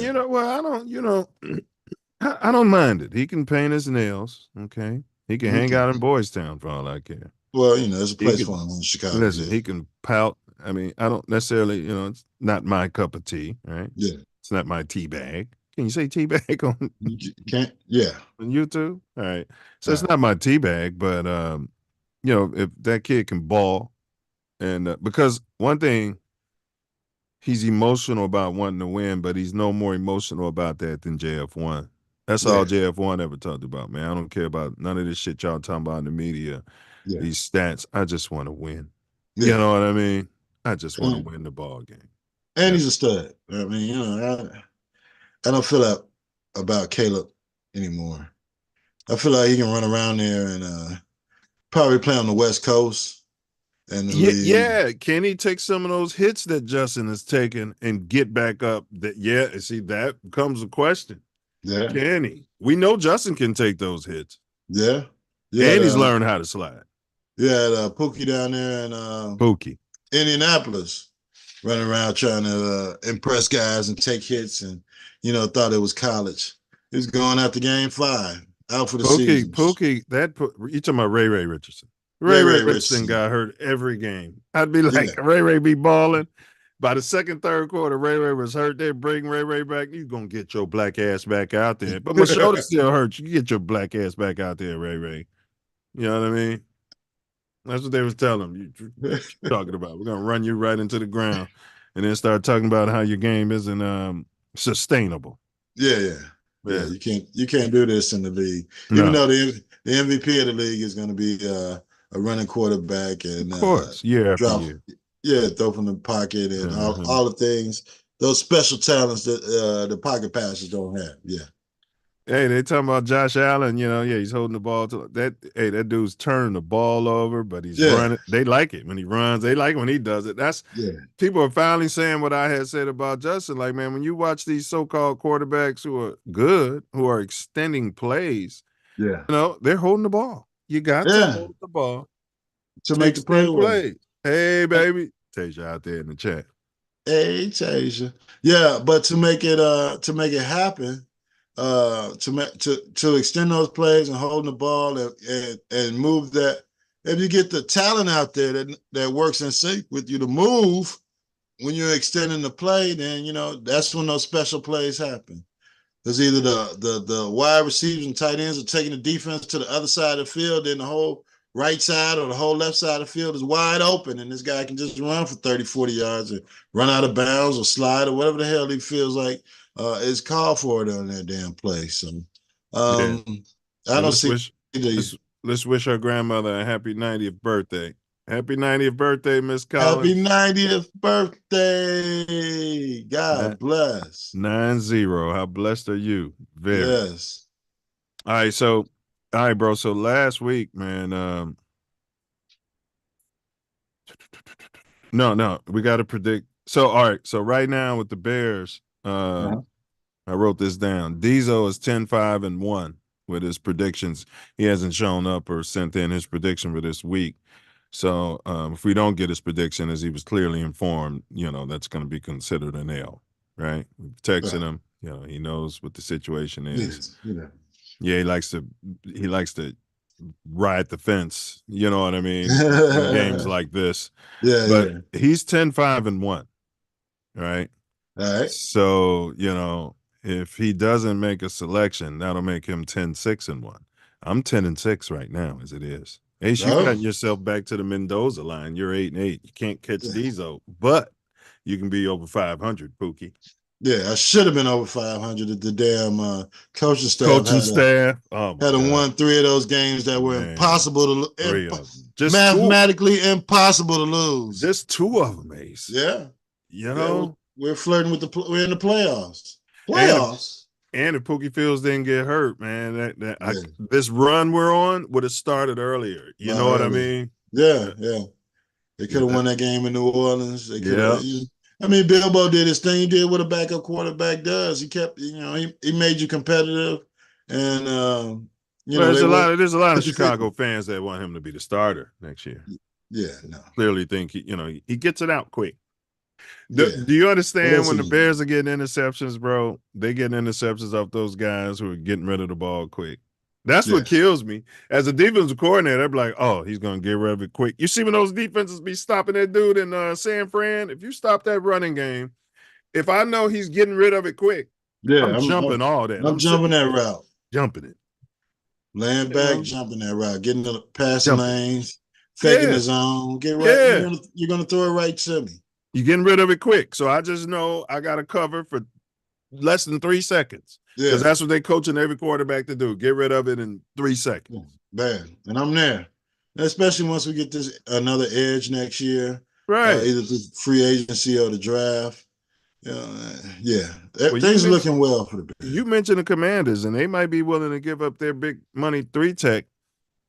don't mind it. He can paint his nails, okay? He can hang out in Boys Town for all I care. Well, there's a place for him in Chicago. Listen, he can pout. I don't necessarily, it's not my cup of tea, right? Yeah. It's not my tea bag. Can you say tea bag on? You can't, yeah. On YouTube? All right. So it's not my tea bag, but, if that kid can ball, and because one thing, he's emotional about wanting to win, but he's no more emotional about that than JF1. That's all JF1 ever talked about, man. I don't care about none of this shit y'all talking about in the media, these stats. I just want to win. You know what I mean? I just want to win the ball game. And he's a stud. I don't feel that about Caleb anymore. I feel like he can run around there and probably play on the West Coast and the league. Yeah. Can he take some of those hits that Justin has taken and get back up? See, that becomes a question. Yeah. Can he? We know Justin can take those hits. Yeah. And he's learned how to slide. Yeah, Pookie down there in Pookie. Indianapolis, running around trying to impress guys and take hits, and thought it was college. He was going after Game 5, out for the season. Pookie, you talking about Ray Richardson? Ray Richardson got hurt every game. I'd be like, Ray be balling. By the second, third quarter, Ray was hurt. They bring Ray back. You gonna get your black ass back out there. But my shoulder still hurts. You get your black ass back out there, Ray. You know what I mean? That's what they was telling him. You talking about? We're gonna run you right into the ground, and then start talking about how your game isn't sustainable. Yeah. You can't do this in the league, even though the MVP of the league is going to be a running quarterback, and of course, year after year. Yeah, throw from the pocket and all the things, those special talents that the pocket passers don't have. Yeah. Hey, they talking about Josh Allen. He's holding the ball to that. Hey, that dude's turning the ball over, but he's running. They like it when he runs. They like it when he does it. People are finally saying what I had said about Justin. Like, man, when you watch these so-called quarterbacks who are good, who are extending plays, they're holding the ball. You got to hold the ball to make the play. Hey, baby, Tasia out there in the chat. Hey, Tasia. Yeah, but to make it happen. To extend those plays and holding the ball and move that. If you get the talent out there that works in sync with you to move when you're extending the play, then that's when those special plays happen. Because either the wide receivers and tight ends are taking the defense to the other side of the field, then the whole right side or the whole left side of the field is wide open, and this guy can just run for 30, 40 yards and run out of bounds or slide or whatever the hell he feels like is called for it on that damn play. So I don't see. Let's wish our grandmother a happy 90th birthday. Happy 90th birthday, Miss Collins. Happy 90th birthday. God bless. 90. How blessed are you? Very. Yes. All right, bro. So last week, man. No, we got to predict. So, all right. So right now with the Bears, I wrote this down. Diesel is 10-5-1 with his predictions. He hasn't shown up or sent in his prediction for this week. So if we don't get his prediction, as he was clearly informed, that's going to be considered an L, right? We've texted him. He knows what the situation is. Yeah, he likes to ride the fence. You know what I mean? In games like this. But he's 10-5-1, right? All right. So, if he doesn't make a selection, that'll make him 10-6-1. I'm 10-6 right now, as it is. Hey, you got yourself back to the Mendoza line. You're 8-8. You can't catch Diesel, but you can be over 500, Pookie. Yeah, I should have been over 500 if the damn coaching staff had won 3 of those games that were impossible to mathematically impossible to lose. Just 2 of them, Ace. Yeah. We're flirting with we're in the playoffs. And if Pookie Fields didn't get hurt, man, this run we're on would have started earlier. You know what I mean? Yeah. They could have won that game in New Orleans. Bilbo did his thing. He did what a backup quarterback does. He kept, he made you competitive, and there's a lot of Chicago fans that want him to be the starter next year. Yeah, no. Clearly think he gets it out quick. Do you understand when the Bears are getting interceptions, bro? They get interceptions off those guys who are getting rid of the ball quick. That's what kills me. As a defensive coordinator, I'd be like, oh, he's going to get rid of it quick. You see when those defenses be stopping that dude in San Fran? If you stop that running game, if I know he's getting rid of it quick, I'm jumping all that. I'm jumping that route. Jumping it. Laying back, jumping that route. Getting the passing lanes, faking his own. Get right. You're going to throw it right to me. You're getting rid of it quick. So I just know I got to cover for less than 3 seconds. Because that's what they coaching every quarterback to do. Get rid of it in 3 seconds. Man, and I'm there. Especially once we get another edge next year. Right. Either through free agency or the draft. Yeah, Well, things are looking well for the Bears. You mentioned the Commanders, and they might be willing to give up their big money 3-tech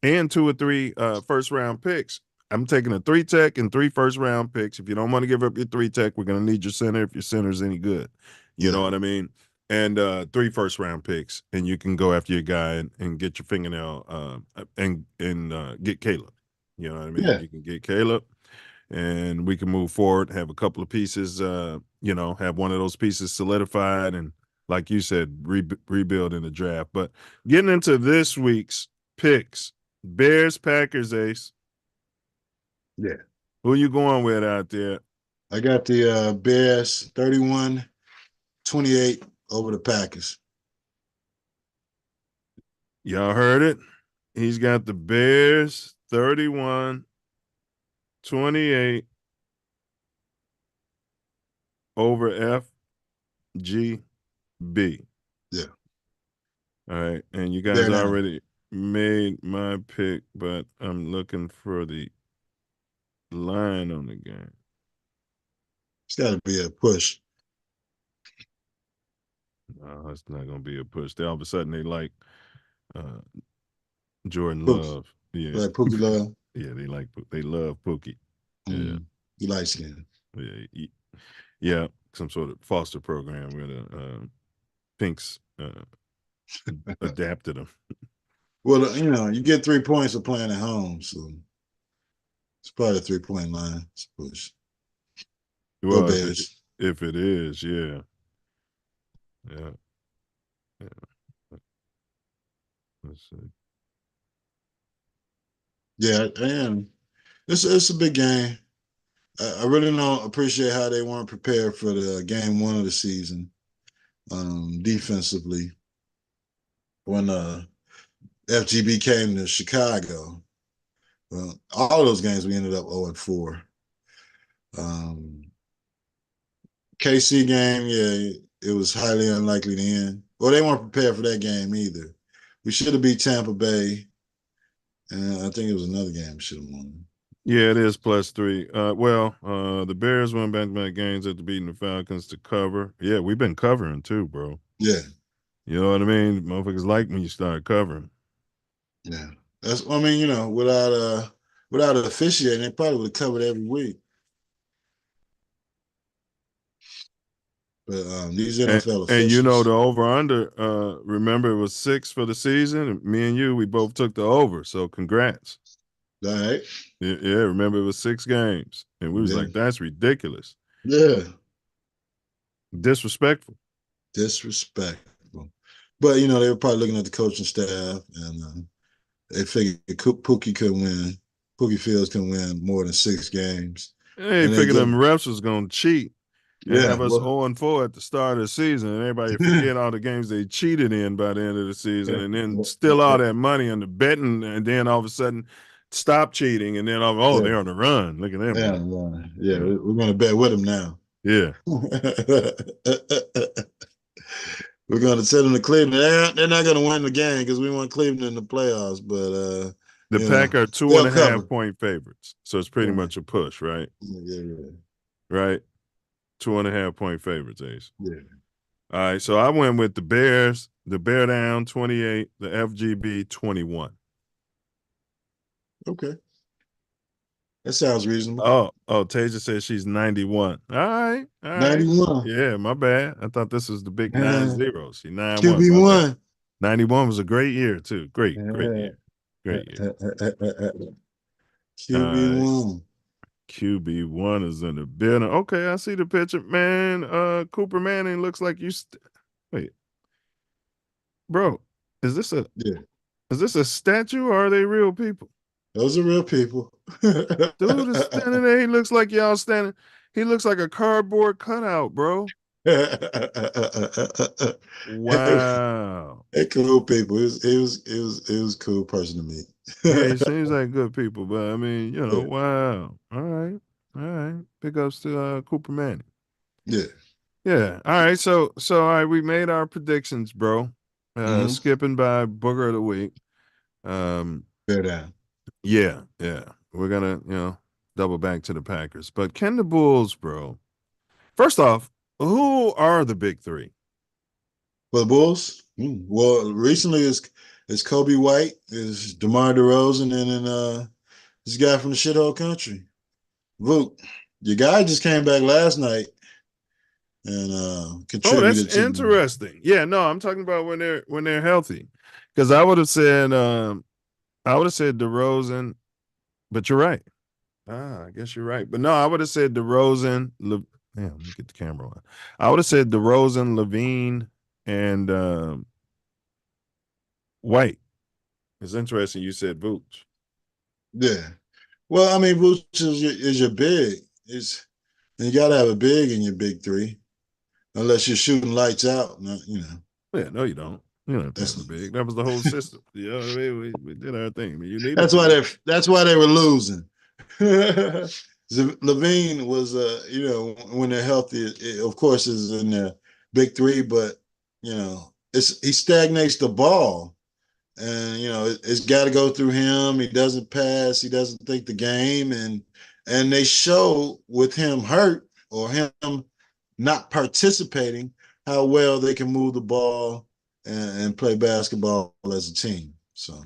and 2 or 3 first-round picks. I'm taking a 3-tech and 3 first-round picks. If you don't want to give up your 3-tech, we're going to need your center if your center's any good. You know what I mean? And 3 first-round picks, and you can go after your guy and get your fingernail and get Caleb. You know what I mean? Yeah. You can get Caleb, and we can move forward, have a couple of pieces, have one of those pieces solidified, and like you said, rebuild in the draft. But getting into this week's picks, Bears, Packers, Ace. Yeah. Who you going with out there? I got the Bears 31-28 over the Packers. Y'all heard it. He's got the Bears 31-28 over FGB. Yeah. All right. And you guys already made my pick, but I'm looking for the line on the game. It's got to be a push. No, it's not going to be a push. All of a sudden, they like Jordan Love. Yeah. Like Pookie Love? Yeah, they love Pookie. Yeah. He likes him. Yeah, some sort of foster program where the Pinks adapted them. Well, you get 3 points for playing at home, so it's probably a 3-point line. It's a push. Well, if it is, yeah. Let's see. Yeah, and it's a big game. I really don't appreciate how they weren't prepared for the game 1 of the season defensively when FGB came to Chicago. Well, all those games we ended up 0-4. KC game, yeah, it was highly unlikely to end. Well, they weren't prepared for that game either. We should have beat Tampa Bay, and I think it was another game we should have won. Yeah, it is +3. The Bears won back-to-back games after beating the Falcons to cover. Yeah, we've been covering too, bro. Yeah. You know what I mean? Motherfuckers like when you start covering. Yeah. Without officiating, they probably would have covered every week. But these NFL officials. And the over-under, remember it was 6 for the season. And me and you, we both took the over. So congrats. All right. Yeah, remember it was 6 games. And we was like, that's ridiculous. Yeah. Disrespectful. But, they were probably looking at the coaching staff, and they figured Pookie couldn't win. Pookie Fields can win more than 6 games. They figured them refs was going to cheat. And have us 0-4 at the start of the season, and everybody forget all the games they cheated in by the end of the season, and then steal all that money on the betting, and then all of a sudden stop cheating, and then they're on the run. Look at them. Yeah, we're going to bet with them now. Yeah. We're going to send them to Cleveland. They're not going to win the game because we want Cleveland in the playoffs, but the Pack are 2.5-point favorites, so it's pretty much a push, right? Yeah. Right? 2.5-point favorites, Ace. Yeah. All right, so I went with the Bears, the Bear down 28, the FGB 21. Okay. That sounds reasonable. Oh, Tasia says she's 91. All right. 91. Yeah, my bad. I thought this was the big 9-0. She 9-1. QB1. 91 was a great year, too. Great year. QB1. QB1 is in the building. Okay, I see the picture. Man, Cooper Manning looks like you wait. Bro, is this a statue or are they real people? Those are real people. Dude is standing there. He looks like y'all standing. He looks like a cardboard cutout, bro. Wow. They're cool people. It was a cool person to meet. Yeah, he seems like good people, but I mean, wow. All right. Pick ups to Cooper Manning. Yeah. Yeah. All right. So all right, we made our predictions, bro. Skipping by Booger of the Week. Bear down. Yeah. We're gonna, double back to the Packers. But can the Bulls, bro? First off, Who are the big three? For the Bulls? Well, recently it's Kobe White, is DeMar DeRozan, and then this guy from the shithole country, Vooch. Your guy just came back last night and Oh, that's contributed to. interesting. Yeah, no, I'm talking about when they're healthy. Because I would have said DeRozan, but you're right. I guess you're right. But no, I would have said DeRozan. Damn, let me get the camera on. I would have said DeRozan, Levine, and White. It's interesting you said Vooch. Yeah. Well, I mean, Vooch is your big. You got to have a big in your big three, unless you're shooting lights out. You know. Yeah, no, you don't. You don't have to have a big. That was the whole system. You know what I mean? We did our thing. I mean, you need. That's why they were losing. Levine was, when they're healthy, of course, is in the big three, but he stagnates the ball, and it's got to go through him. He doesn't pass. He doesn't think the game, and they show with him hurt or him not participating how well they can move the ball and play basketball as a team. So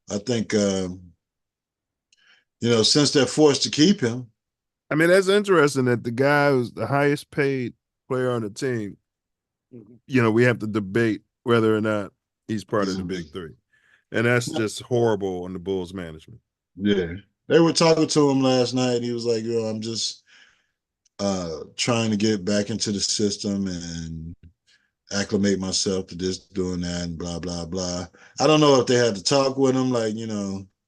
I think. Since they're forced to keep him. I mean, that's interesting that the guy who's the highest paid player on the team, we have to debate whether or not he's part of the big three. And that's just horrible on the Bulls management. Yeah. They were talking to him last night. And he was like, I'm just trying to get back into the system and acclimate myself to this, doing that, and blah, blah, blah. I don't know if they had to talk with him,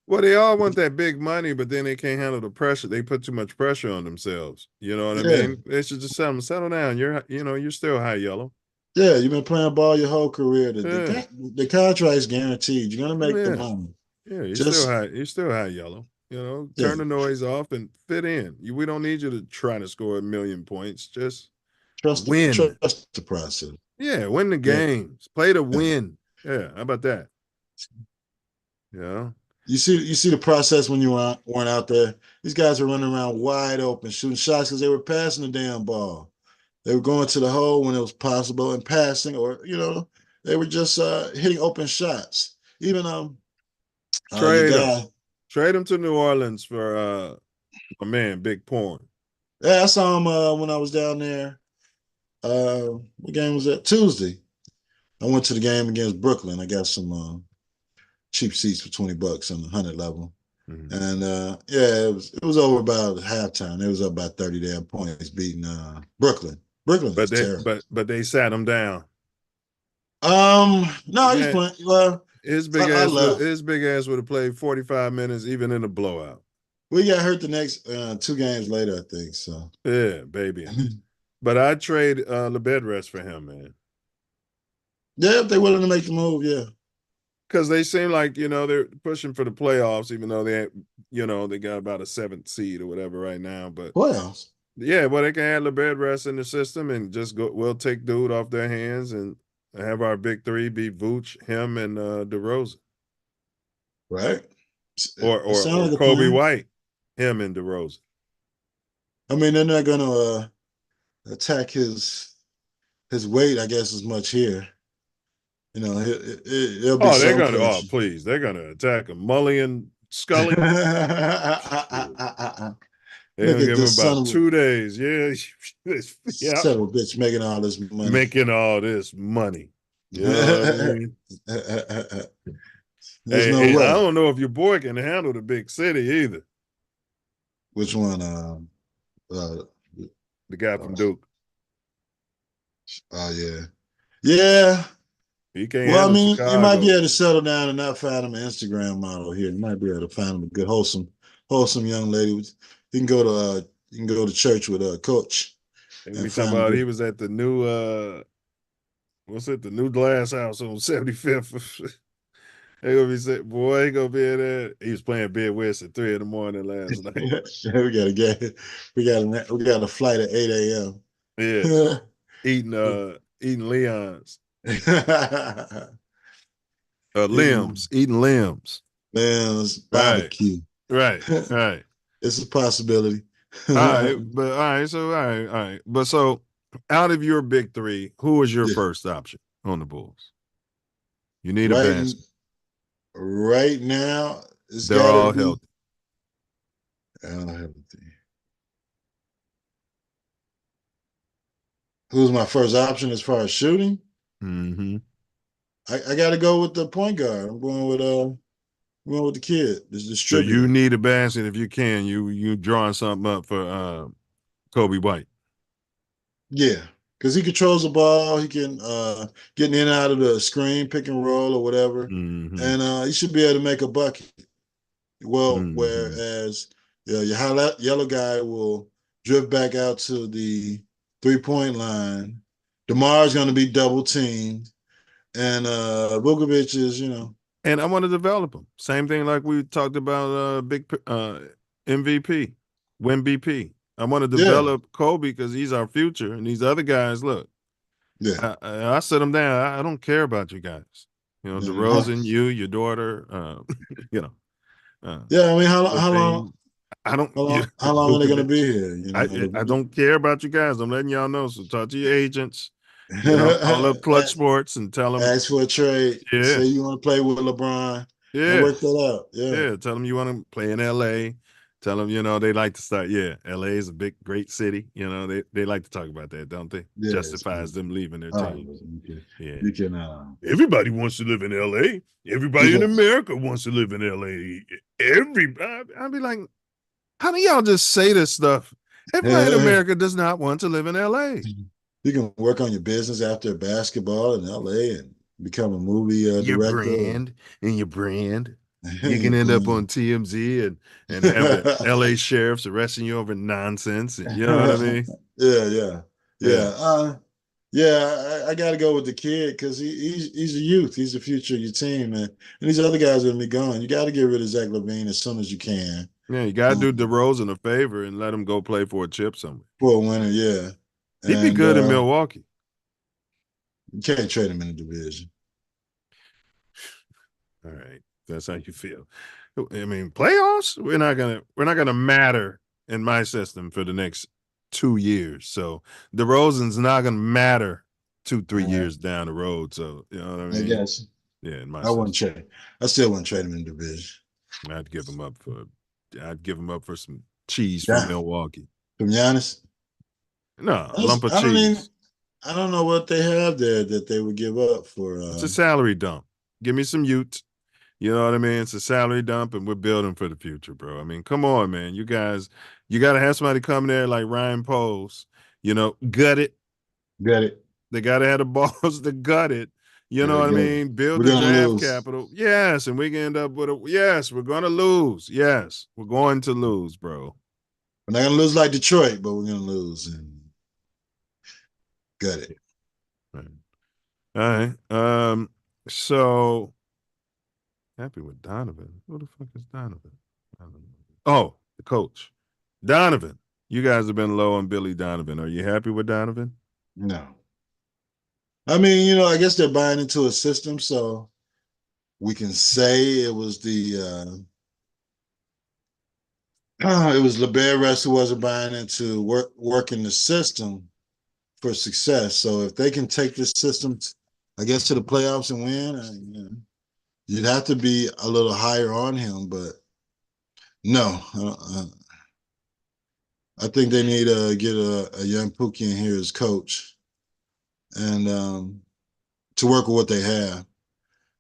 Well, they all want that big money, but then they can't handle the pressure. They put too much pressure on themselves. You know what I mean? They should just settle down. You're still high yellow. Yeah, you've been playing ball your whole career. The contract's guaranteed. You're gonna make the money. Yeah, you're still high yellow. Turn the noise off and fit in. We don't need you to try to score 1 million points. Just win. Trust the process. Yeah, win the games. Play to win. Yeah, how about that? Yeah. You see the process when you weren't out there. These guys were running around wide open, shooting shots because they were passing the damn ball. They were going to the hole when it was possible and passing, or they were just hitting open shots. Even trade him to New Orleans for my man Big Porn. Yeah, I saw him when I was down there. What game was that? Tuesday. I went to the game against Brooklyn. I got some cheap seats for $20 on the 100 level. Mm-hmm. And it was over about halftime. It was up by 30 damn points, beating Brooklyn. Brooklyn was terrible. But they sat him down. No, he's playing. Well, his big ass would have played 45 minutes even in a blowout. We got hurt the next 2 games later, I think. So yeah, baby. But I'd trade LeBedrest for him, man. Yeah, if they're willing to make the move, yeah. Because they seem like, they're pushing for the playoffs, even though they got about a 7th seed or whatever right now. But playoffs. Yeah, well, they can add LeBedrest in the system and just we'll take dude off their hands and have our big three be Vooch, him, and DeRozan. Right. Or Kobe White, him and DeRozan. I mean, they're not gonna attack his weight, I guess, as much here. He'll be please. They're gonna attack him. Mully and Scully. They'll give him about 2 days. Yeah. Son of a bitch making all this money. Making all this money. You know what I mean? There's no way. I don't know if your boy can handle the big city either. Which one? The guy from Duke. Oh, yeah. Yeah. He can't Chicago. He might be able to settle down and not find him an Instagram model here. He might be able to find him a good, wholesome young lady. He can go to church with Coach. We talking about he was at the new the new glass house on 75th. They gonna be saying, boy, he gonna be in there. He was playing Bid West at 3 a.m. last night. We got a game. We got a flight at 8 a.m. Yeah. eating Leon's. Limbs. Eating limbs. Limbs, barbecue. Right. It's a possibility. All right. But so Out of your big three, who is your Yeah. first option on the Bulls? You need a Right, basket. right now, it's They're got to all be. healthy. I don't have a thing. Who's my first option as far as shooting? Mm-hmm. I got to go with the point guard. I'm going with the kid, this So distributor. you need a basket if you can. You drawing something up for Kobe White. Yeah, because he controls the ball. He can get in and out of the screen, pick and roll, or whatever, Mm-hmm. and he should be able to make a bucket. Well, Mm-hmm. whereas your yellow guy will drift back out to the 3-point line. DeMar's going to be double teamed, and Vukovic is, And I want to develop him. Same thing like we talked about big MVP, win BP. I want to develop Kobe because he's our future. And these other guys, look, yeah. I sit them down. I don't care about you guys. You know, DeRozan, you, your daughter, you know. Yeah, I mean, how long? I don't. How long are they going to be here? I don't care about you guys. I'm letting y'all know. So talk to your agents. Call up Clutch Sports and tell them. Ask for a trade. Yeah. Say you want to play with LeBron. Yeah. And work that out. Yeah. Tell them you want to play in LA. Tell them, they like to start. Yeah. LA is a big, great city. They like to talk about that, don't they? Yeah, justifies them leaving their team. Yeah. You can. Everybody wants to live in LA. Everybody in America wants to live in LA. I'd be like, how do y'all just say this stuff? Everybody in America does not want to live in LA. You can work on your business after basketball in LA and become a movie director. Your brand. You can end up on TMZ and have the LA sheriffs arresting you over nonsense. You know what I mean? Yeah. I got to go with the kid because he's a youth. He's the future of your team, man. And these other guys are going to be gone. You got to get rid of Zach LaVine as soon as you can. Yeah, you got to do DeRozan a favor and let him go play for a chip somewhere. For a winner, yeah. He'd be good in Milwaukee. You can't trade him in the division. All right, that's how you feel. I mean, playoffs, we're not gonna matter in my system for the next 2 years. So DeRozan's not gonna matter 2-3 years down the road. So you know what I mean? I guess. Yeah, in my I wouldn't trade. I still wouldn't trade him in the division. I'd give him up for some cheese from Milwaukee. From Giannis? No, lump of cheese. I don't know what they have there that they would give up for. It's a salary dump. Give me some Utes. You know what I mean? It's a salary dump, and we're building for the future, bro. I mean, come on, man. You guys, you got to have somebody come there like Ryan Poles, gut it. Gut it. They got to have the balls to gut it. You know what I mean? Build the draft capital. Yes, and we can end up with we're going to lose. Yes, we're going to lose, bro. We're not going to lose like Detroit, but we're going to lose. And gut it. All right. So happy with Donovan. Who the fuck is Donovan? Oh, the coach. Donovan. You guys have been low on Billy Donovan. Are you happy with Donovan? No. I mean, I guess they're buying into a system, so we can say it was it was LeBaron who wasn't buying into working the system for success. So if they can take this system, I guess, to the playoffs and win, you'd have to be a little higher on him. But no, I think they need to get a young Pookie in here as coach and to work with what they have.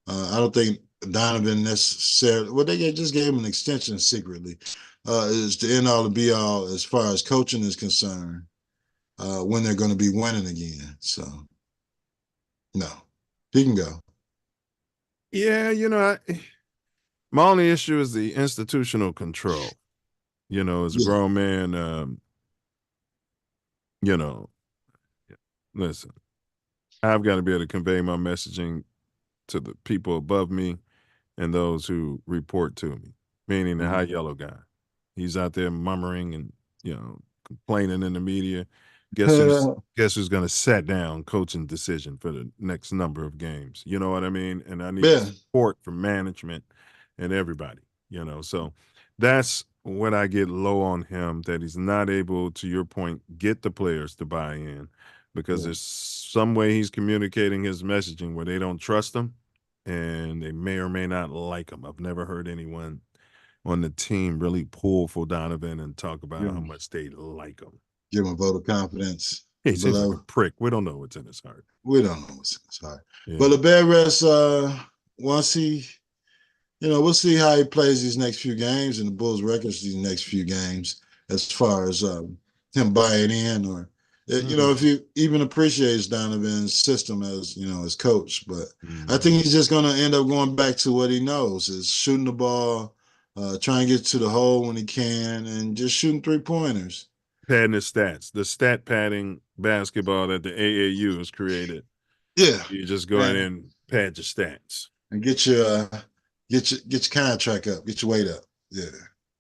I don't think Donovan necessarily, they just gave him an extension secretly, is the end all and be all as far as coaching is concerned when they're going to be winning again. So, no, he can go. Yeah, my only issue is the institutional control. As a grown man, listen, I've got to be able to convey my messaging to the people above me and those who report to me, meaning the high yellow guy. He's out there murmuring and, complaining in the media. Guess who's going to set down coaching decision for the next number of games? You know what I mean? And I need support from management and everybody, So that's when I get low on him, that he's not able, to your point, get the players to buy in. because there's some way he's communicating his messaging where they don't trust him and they may or may not like him. I've never heard anyone on the team really pull for Donovan and talk about how much they like him. Give him a vote of confidence. He seems like a prick. We don't know what's in his heart. We don't know what's in his heart. Yeah. But LeBaron, once he, we'll see how he plays these next few games and the Bulls records these next few games as far as him buying in or, if he even appreciates Donovan's system as, as coach. But I think he's just going to end up going back to what he knows is shooting the ball, trying to get to the hole when he can, and just shooting 3-pointers. Padding his stats. The stat padding basketball that the AAU has created. Yeah. You just go in and pad your stats. And get your contract up, get your weight up. Yeah.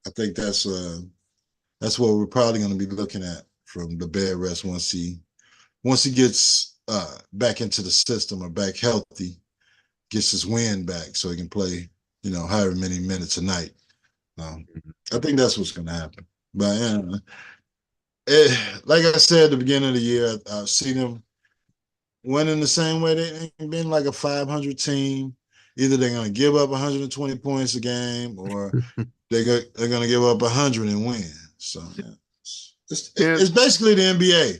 I think that's what we're probably going to be looking at from the bed rest once he gets back into the system or back healthy, gets his wind back so he can play, however many minutes a night. I think that's what's going to happen. But like I said at the beginning of the year, I've seen them winning the same way they ain't been like a 500 team. Either they're going to give up 120 points a game or they're going to give up 100 and win. So it's basically the NBA.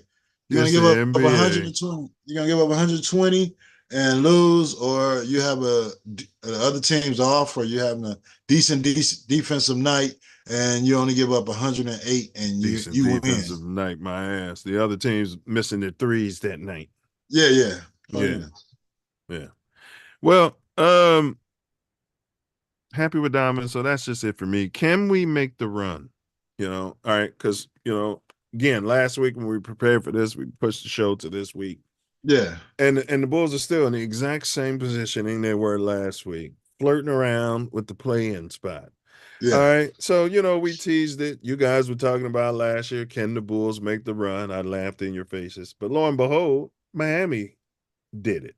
You're going to give up 120. You're going to give up 120 and lose, or you have the other team's off, or you're having a decent defensive night and you only give up 108 and you win. Defensive night, my ass. The other team's missing their threes that night. Yeah. Yeah. Well, happy with Diamond. So that's just it for me. Can we make the run? All right, because again, last week when we prepared for this, we pushed the show to this week. Yeah. And the Bulls are still in the exact same positioning they were last week, flirting around with the play-in spot. Yeah. All right. So, we teased it. You guys were talking about last year, can the Bulls make the run? I laughed in your faces. But lo and behold, Miami did it.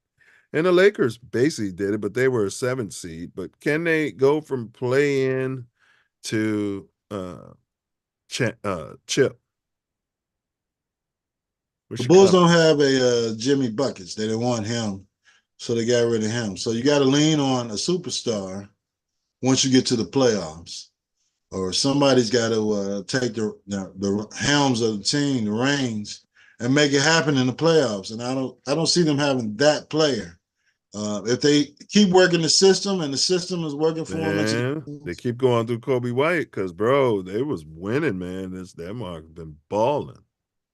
And the Lakers basically did it, but they were a 7th seed. But can they go from play-in to chip? The Bulls don't have a Jimmy Buckets. They didn't want him, so they got rid of him. So you got to lean on a superstar once you get to the playoffs, or somebody's got to take the helms of the team, the reins, and make it happen in the playoffs. And I don't see them having that player. If they keep working the system and the system is working for them, they keep going through Kobe White because, bro, they was winning, man. That mark been balling.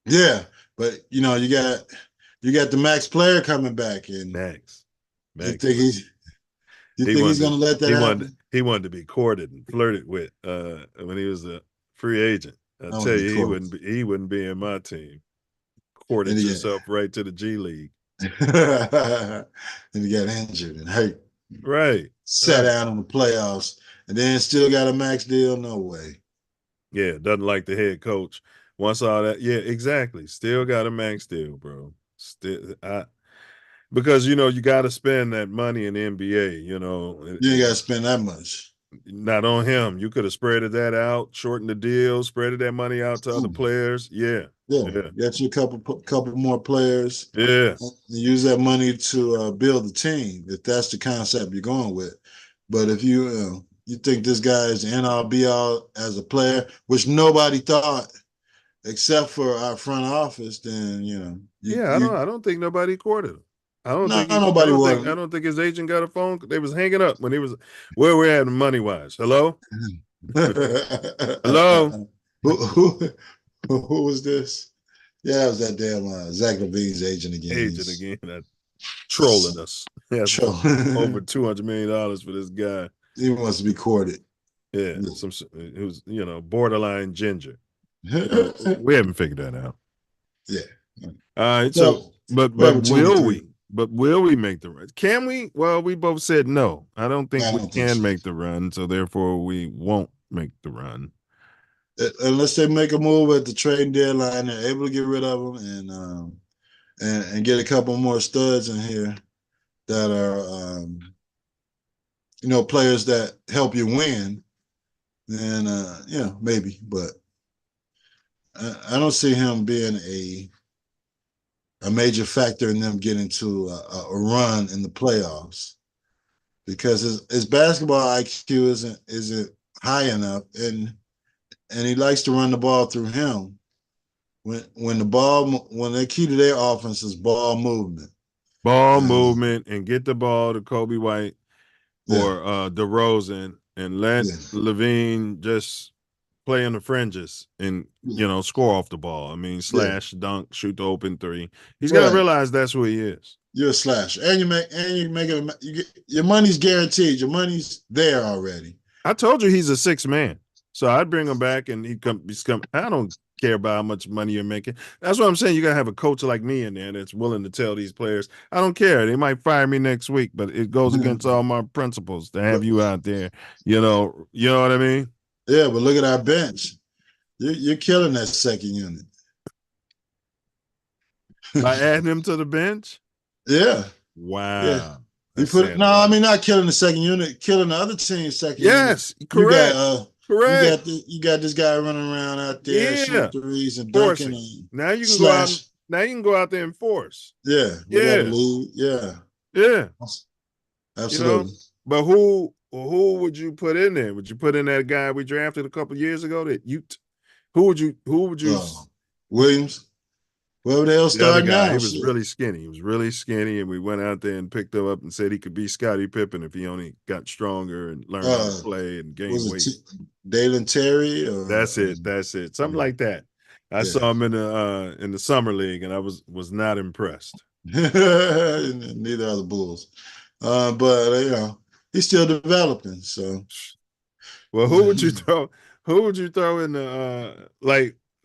Yeah, but you got the Max player coming back, and Max. You think he's going to let that happen? He wanted to be courted and flirted with when he was a free agent. I tell you, he wouldn't be in my team. Courted himself right to the G League. And he got injured and hurt. Right. Sat out in the playoffs and then still got a max deal. No way. Yeah, doesn't like the head coach. Once all that, yeah, exactly. Still got a max deal, bro. Because you got to spend that money in the NBA. You ain't got to spend that much. Not on him. You could have spreaded that out, shortened the deal, spreaded that money out to other players. Yeah. Got you a couple more players. Yeah. Use that money to build the team if that's the concept you're going with. But if you think this guy is the end-all be-all as a player, which nobody thought except for our front office, then I don't think nobody courted him. I don't think his agent got a phone. They was hanging up when he was where we're at money wise. Hello? Hello? Who was this? Yeah, it was that damn Zach LaVine's agent again. Trolling us. Over $200 million for this guy. He wants to be courted. Yeah, it was borderline ginger. We haven't figured that out. Yeah. All right. So, but will we? But will we make the run? Can we? Well, we both said no. I don't think we can make the run, so therefore we won't make the run. Unless they make a move at the trading deadline, they're able to get rid of them and get a couple more studs in here that are players that help you win. Then maybe, but I don't see him being a major factor in them getting to a run in the playoffs because his basketball IQ isn't high enough, and he likes to run the ball through him. When the key to their offense is ball movement. Ball movement and get the ball to Kobe White or Yeah. DeRozan and let Levine just play in the fringes and score off the ball. I mean, slash, dunk, shoot the open three. He's got to realize that's who he is. You're a slasher, and your money's guaranteed. Your money's there already. I told you he's a sixth man, so I'd bring him back and he's come. I don't care about how much money you're making. That's what I'm saying. You gotta have a coach like me in there that's willing to tell these players, I don't care. They might fire me next week, but it goes against all my principles to have you out there. You know what I mean? Yeah, but look at our bench. You're killing that second unit. By adding him to the bench? Yeah. Wow. Yeah. You put I mean not killing the second unit, killing the other team's second unit. Yes, correct. Correct. You got this guy running around out there shooting threes and dunking. And now you can go out. Now you can go out there and force. Yeah. Yeah. Yeah. Absolutely. But who would you put in there? Would you put in that guy we drafted a couple years ago? Who would you? Williams. Whoever the hell started now. He was really skinny. He was really skinny, and we went out there and picked him up and said he could be Scottie Pippen if he only got stronger and learned how to play and gain weight. Dalen Terry? That's it. Something like that. I saw him in the summer league, and I was not impressed. Neither are the Bulls. But he's still developing. So, well, who would you throw? Who would you throw in the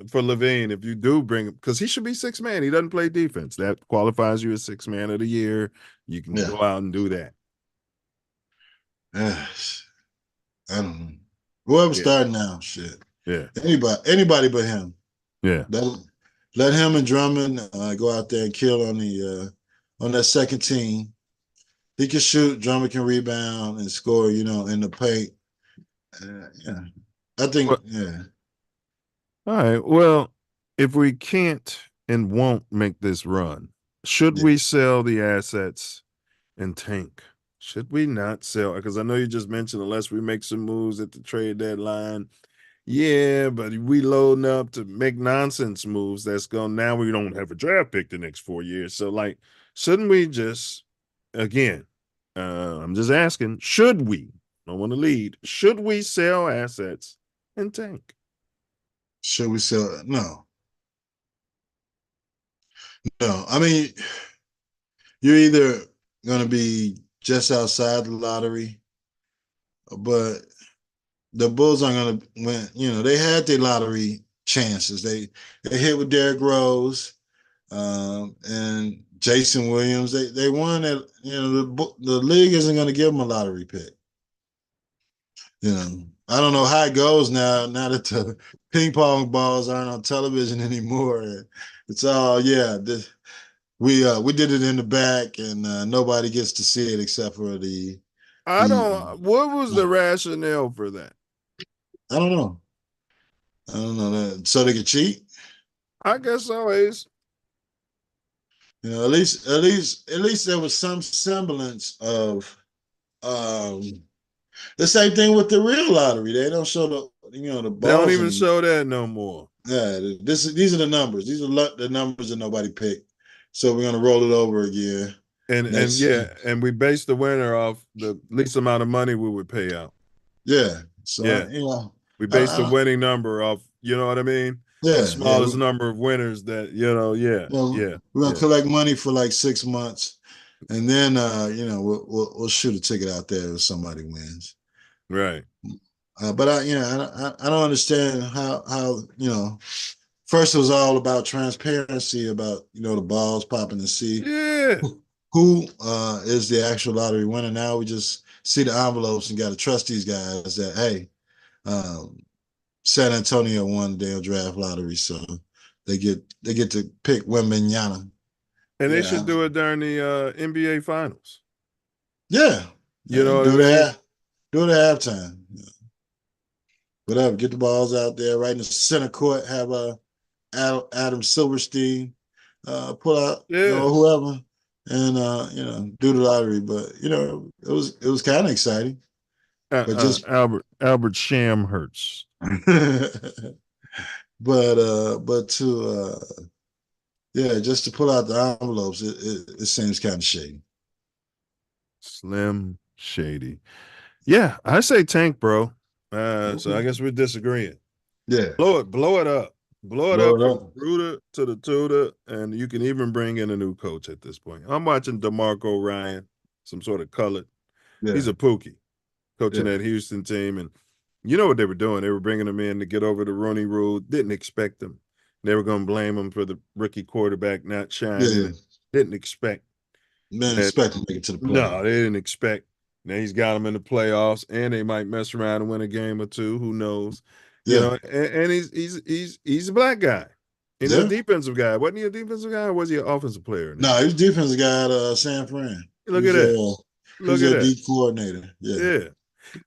for Levine if you do bring him? Because he should be sixth man. He doesn't play defense. That qualifies you as sixth man of the year. You can go out and do that. I don't know. Whoever's starting now, shit. Yeah. Anybody but him. Yeah. Let him and Drummond go out there and kill on that second team. He can shoot, Drummond can rebound and score, in the paint. I think, All right. Well, if we can't and won't make this run, should we sell the assets and tank? Should we not sell? Because I know you just mentioned unless we make some moves at the trade deadline. Yeah, but we loading up to make nonsense moves. Now we don't have a draft pick the next 4 years. So shouldn't we just, again, I'm just asking, should we? I don't want to lead. Should we sell assets and tank? Should we sell? No. I mean, you're either going to be just outside the lottery, but the Bulls aren't going to win. They had their lottery chances. They hit with Derrick Rose and Jason Williams. They won it. The league isn't going to give them a lottery pick. I don't know how it goes now that the ping pong balls aren't on television anymore. It's all, we did it in the back and nobody gets to see it except for what was the rationale for that? I don't know that. So they could cheat? I guess always. At least there was some semblance of the same thing with the real lottery. They don't show the balls. They don't even show that no more. Yeah, these are the numbers. These are the numbers that nobody picked. So we're gonna roll it over again. And we base the winner off the least amount of money we would pay out. Yeah. So we base the winning number off. You know what I mean? Yeah. The smallest number of winners that We're gonna collect money for 6 months, and then we'll shoot a ticket out there if somebody wins. Right. But I don't understand how first it was all about transparency about the balls popping to see who is the actual lottery winner. Now we just see the envelopes and got to trust these guys that hey, San Antonio won the damn draft lottery, so they get to pick Wembanyama. And they should do it during the NBA Finals. Yeah, do it at halftime. Whatever, get the balls out there right in the center court. Have Adam Silverstein pull out, whoever, and do the lottery. But it was kind of exciting. But just Albert Sham Hurts. but to just to pull out the envelopes, it seems kind of shady. Slim shady. Yeah, I say tank, bro. So I guess we're disagreeing. Yeah. Blow it up. Blow it up from Ruder to the tutor, and you can even bring in a new coach at this point. I'm watching DeMarco Ryan, some sort of colored. Yeah. He's a Pookie, coaching that Houston team. And you know what they were doing? They were bringing him in to get over the Rooney Rule. Didn't expect him. They were going to blame him for the rookie quarterback not shining. Yeah. Didn't expect. Didn't expect him to make it to the playoffs. No, they didn't expect. Now he's got them in the playoffs, and they might mess around and win a game or two. Who knows? You know, and he's a black guy. He's a defensive guy. Wasn't he a defensive guy, or was he an offensive player? No, he's a defensive guy at San Fran. Look at that. He's a D coordinator. Yeah.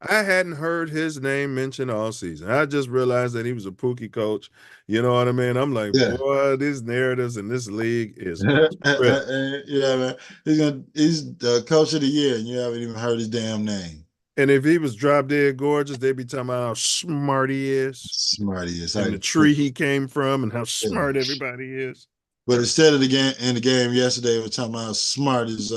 I hadn't heard his name mentioned all season. I just realized that he was a Pookie coach. You know what I mean? I'm like, boy, these narratives in this league is man. He's the coach of the year, and you haven't even heard his damn name. And if he was drop dead gorgeous, they'd be talking about how smart he is. Smart he is. And the tree he came from and how smart everybody is. But instead of the game yesterday, we were talking about how smart his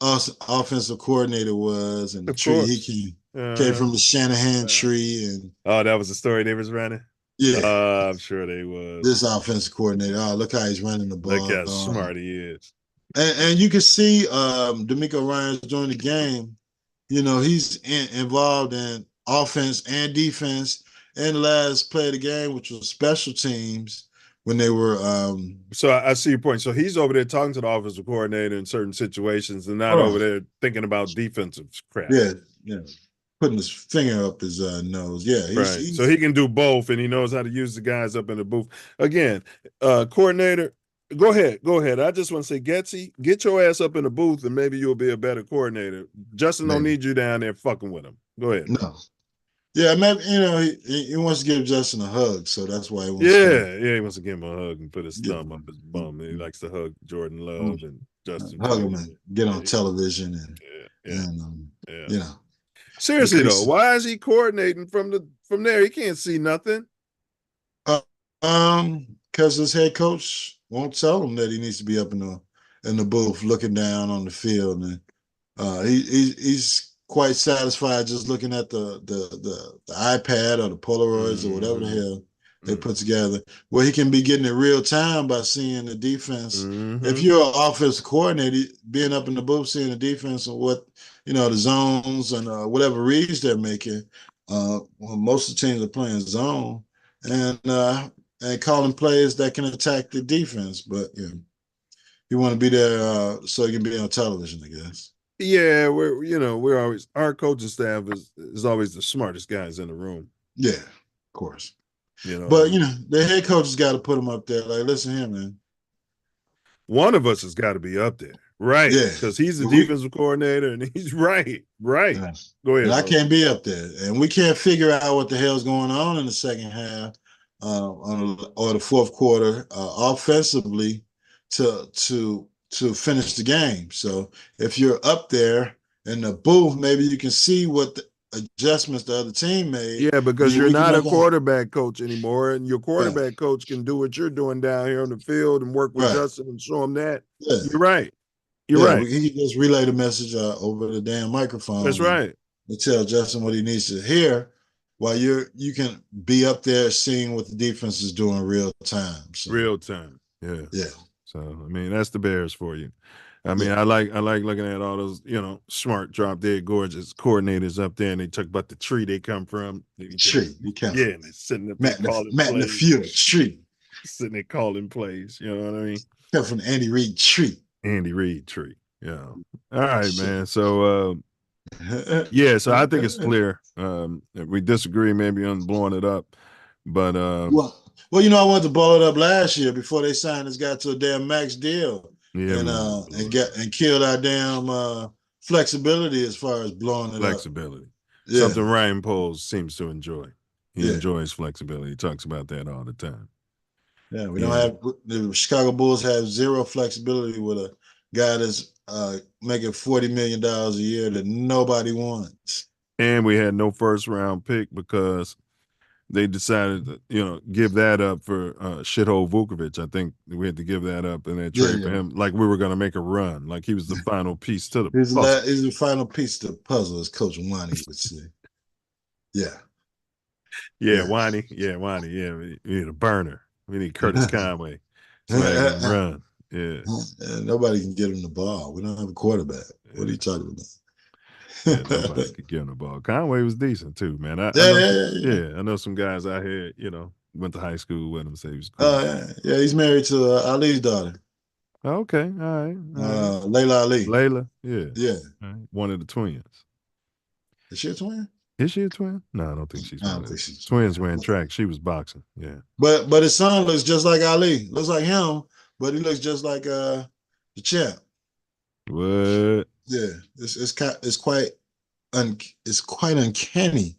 offensive coordinator was, and the tree he came from the Shanahan tree. And that was the story they was running? Yeah. I'm sure they was. This offensive coordinator, look how he's running the ball. Look how smart he is. And you can see D'Amico Ryans during the game. You know, he's involved in offense and defense. And the last play of the game, which was special teams, when they were So I see your point. So he's over there talking to the offensive coordinator in certain situations and not over there thinking about defensive crap. Yeah. Putting his finger up his nose. Yeah. He's, so he can do both, and he knows how to use the guys up in the booth. Again, coordinator, go ahead. I just want to say, Getsy, get your ass up in the booth, and maybe you'll be a better coordinator. Justin don't need you down there fucking with him. Go ahead. No. Yeah, maybe, he wants to give Justin a hug, so that's why he wants he wants to give him a hug and put his thumb up his bum. He likes to hug Jordan Love and Justin. Hug him and get on television and Seriously though, why is he coordinating from there? He can't see nothing. Because his head coach won't tell him that he needs to be up in the booth looking down on the field, and he's quite satisfied just looking at the iPad or the Polaroids or whatever the hell they put together, where he can be getting it real time by seeing the defense. If you're an offensive coordinator, being up in the booth, seeing the defense and what the zones and whatever reads they're making. Most of the teams are playing zone and calling plays that can attack the defense, but you want to be there so you can be on television, I guess. Yeah, we're always, our coaching staff is always the smartest guys in the room. Yeah, of course. But the head coach has got to put him up there. Like, listen here, man. One of us has got to be up there, right? Yeah, because he's the defensive coordinator, and he's right. Yeah. Go ahead. And I can't be up there, and we can't figure out what the hell's going on in the second half or the fourth quarter offensively to finish the game. So if you're up there in the booth, maybe you can see what the adjustments the other team made. Yeah, because you're not a quarterback coach anymore, and your quarterback coach can do what you're doing down here on the field and work with Justin and show him that. Yeah. You're right. You're right. He just relay the message over the damn microphone. That's right. To tell Justin what he needs to hear, while you can be up there seeing what the defense is doing real time. So. Real time. Yeah. Yeah. So I mean, that's the Bears for you. I mean, I like looking at all those, smart, drop dead, gorgeous coordinators up there, and they talk about the tree they come from. Tree, and they're sitting up there calling plays. In the field, tree. Sitting there calling plays. You know what I mean? Come from the Andy Reid tree. Andy Reid tree. Yeah. All right, man. So so I think it's clear. If we disagree, maybe on blowing it up, but Well, I wanted to blow it up last year before they signed this guy to a damn max deal, and killed our damn flexibility as far as blowing it up. Yeah. Something Ryan Poles seems to enjoy. He enjoys flexibility. He talks about that all the time. Yeah, we don't have the Chicago Bulls have zero flexibility with a guy that's making $40 million a year that nobody wants. And we had no first round pick because they decided to, give that up for shithole Vukovic. I think we had to give that up and then trade for him like we were going to make a run, like he was the final piece to the puzzle. He's the final piece to the puzzle, as Coach Wani would say. Yeah, Wani. Yeah, Wani. Yeah, we need a burner. We need Curtis Conway. Somebody can run. Yeah. Nobody can get him the ball. We don't have a quarterback. What are you talking about? Nobody could give him the ball. Conway was decent too, man. I know some guys out here, went to high school with him, say he was cool. Yeah, he's married to Ali's daughter. Okay, all right. Layla Ali. Layla, yeah. Yeah. One of the twins. Is she a twin? Is she a twin? No, I don't think she's. I don't think she's twins ran track. She was boxing. Yeah. But his son looks just like Ali. Looks like him, but he looks just like the champ. What? Yeah, it's quite uncanny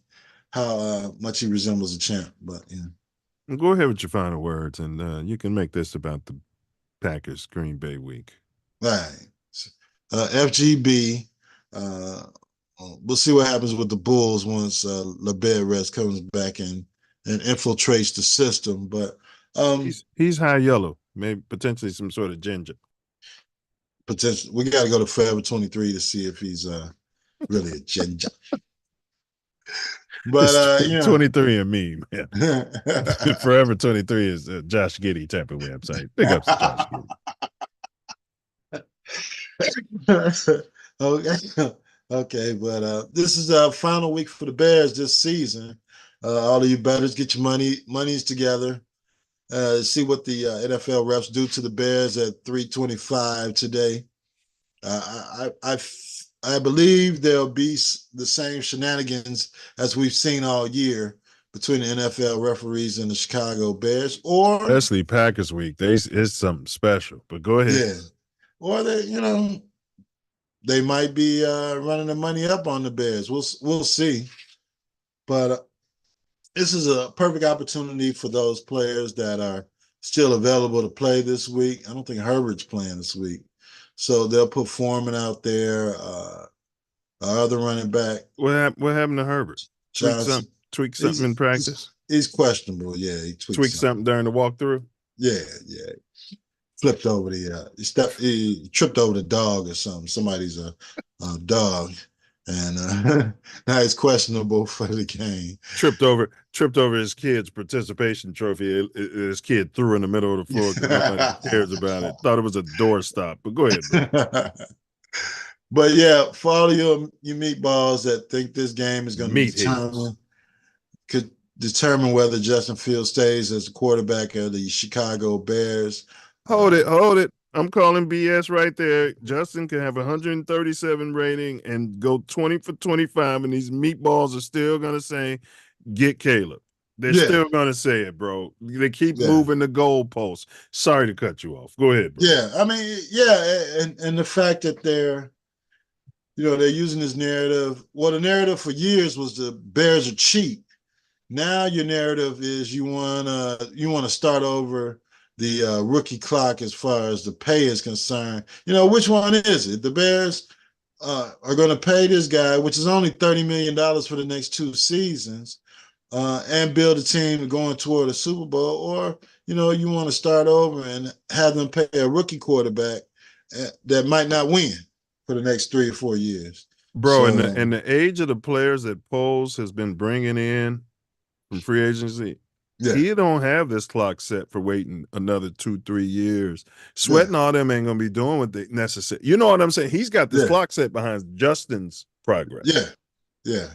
how much he resembles a champ. But yeah. Go ahead with your final words, and you can make this about the Packers Green Bay week. Right. FGB. We'll see what happens with the Bulls once LeBeres comes back and infiltrates the system. But he's high yellow, maybe potentially some sort of ginger. Potentially, we got to go to Forever 23 to see if he's really a ginger. But 23 and me, man. Forever 23 is a Josh Giddey type of website. Big ups to Josh Giddey. Okay, but this is our final week for the Bears this season. All of you bettors, get your monies together. See what the NFL refs do to the Bears at 3:25 today. I believe there'll be the same shenanigans as we've seen all year between the NFL referees and the Chicago Bears, or especially Packers week. It's something special. But go ahead. Yeah, or they might be running the money up on the Bears. We'll see. But this is a perfect opportunity for those players that are still available to play this week. I don't think Herbert's playing this week. So they'll put Foreman out there, our other running back. What happened to Herbert? Tweak something in practice? He's questionable, yeah. He tweaked something during the walkthrough? Yeah. Flipped over he tripped over the dog or something. Somebody's a dog. And now he's questionable for the game. Tripped over his kid's participation trophy. His kid threw in the middle of the floor because nobody cares about it. Thought it was a doorstop. But go ahead, bro. But yeah, for all of your meatballs that think this game is going to determine whether Justin Fields stays as the quarterback of the Chicago Bears. Hold it. I'm calling BS right there. Justin can have 137 rating and go 20 for 25, and these meatballs are still going to say, get Caleb. They're still going to say it, bro. They keep moving the goalposts. Sorry to cut you off. Go ahead, bro. Yeah, I mean, and the fact that they're using this narrative. Well, the narrative for years was the Bears are cheap. Now your narrative is you want to start over the rookie clock as far as the pay is concerned. Which one is it? The Bears are going to pay this guy, which is only $30 million for the next 2 seasons, and build a team going toward a Super Bowl, or you want to start over and have them pay a rookie quarterback that might not win for the next 3 or 4 years. Bro, and the age of the players that Poles has been bringing in from free agency, he don't have this clock set for waiting another 2-3 years. Sweating all them ain't gonna be doing what they necessary. You know what I'm saying? He's got this clock set behind Justin's progress. Yeah.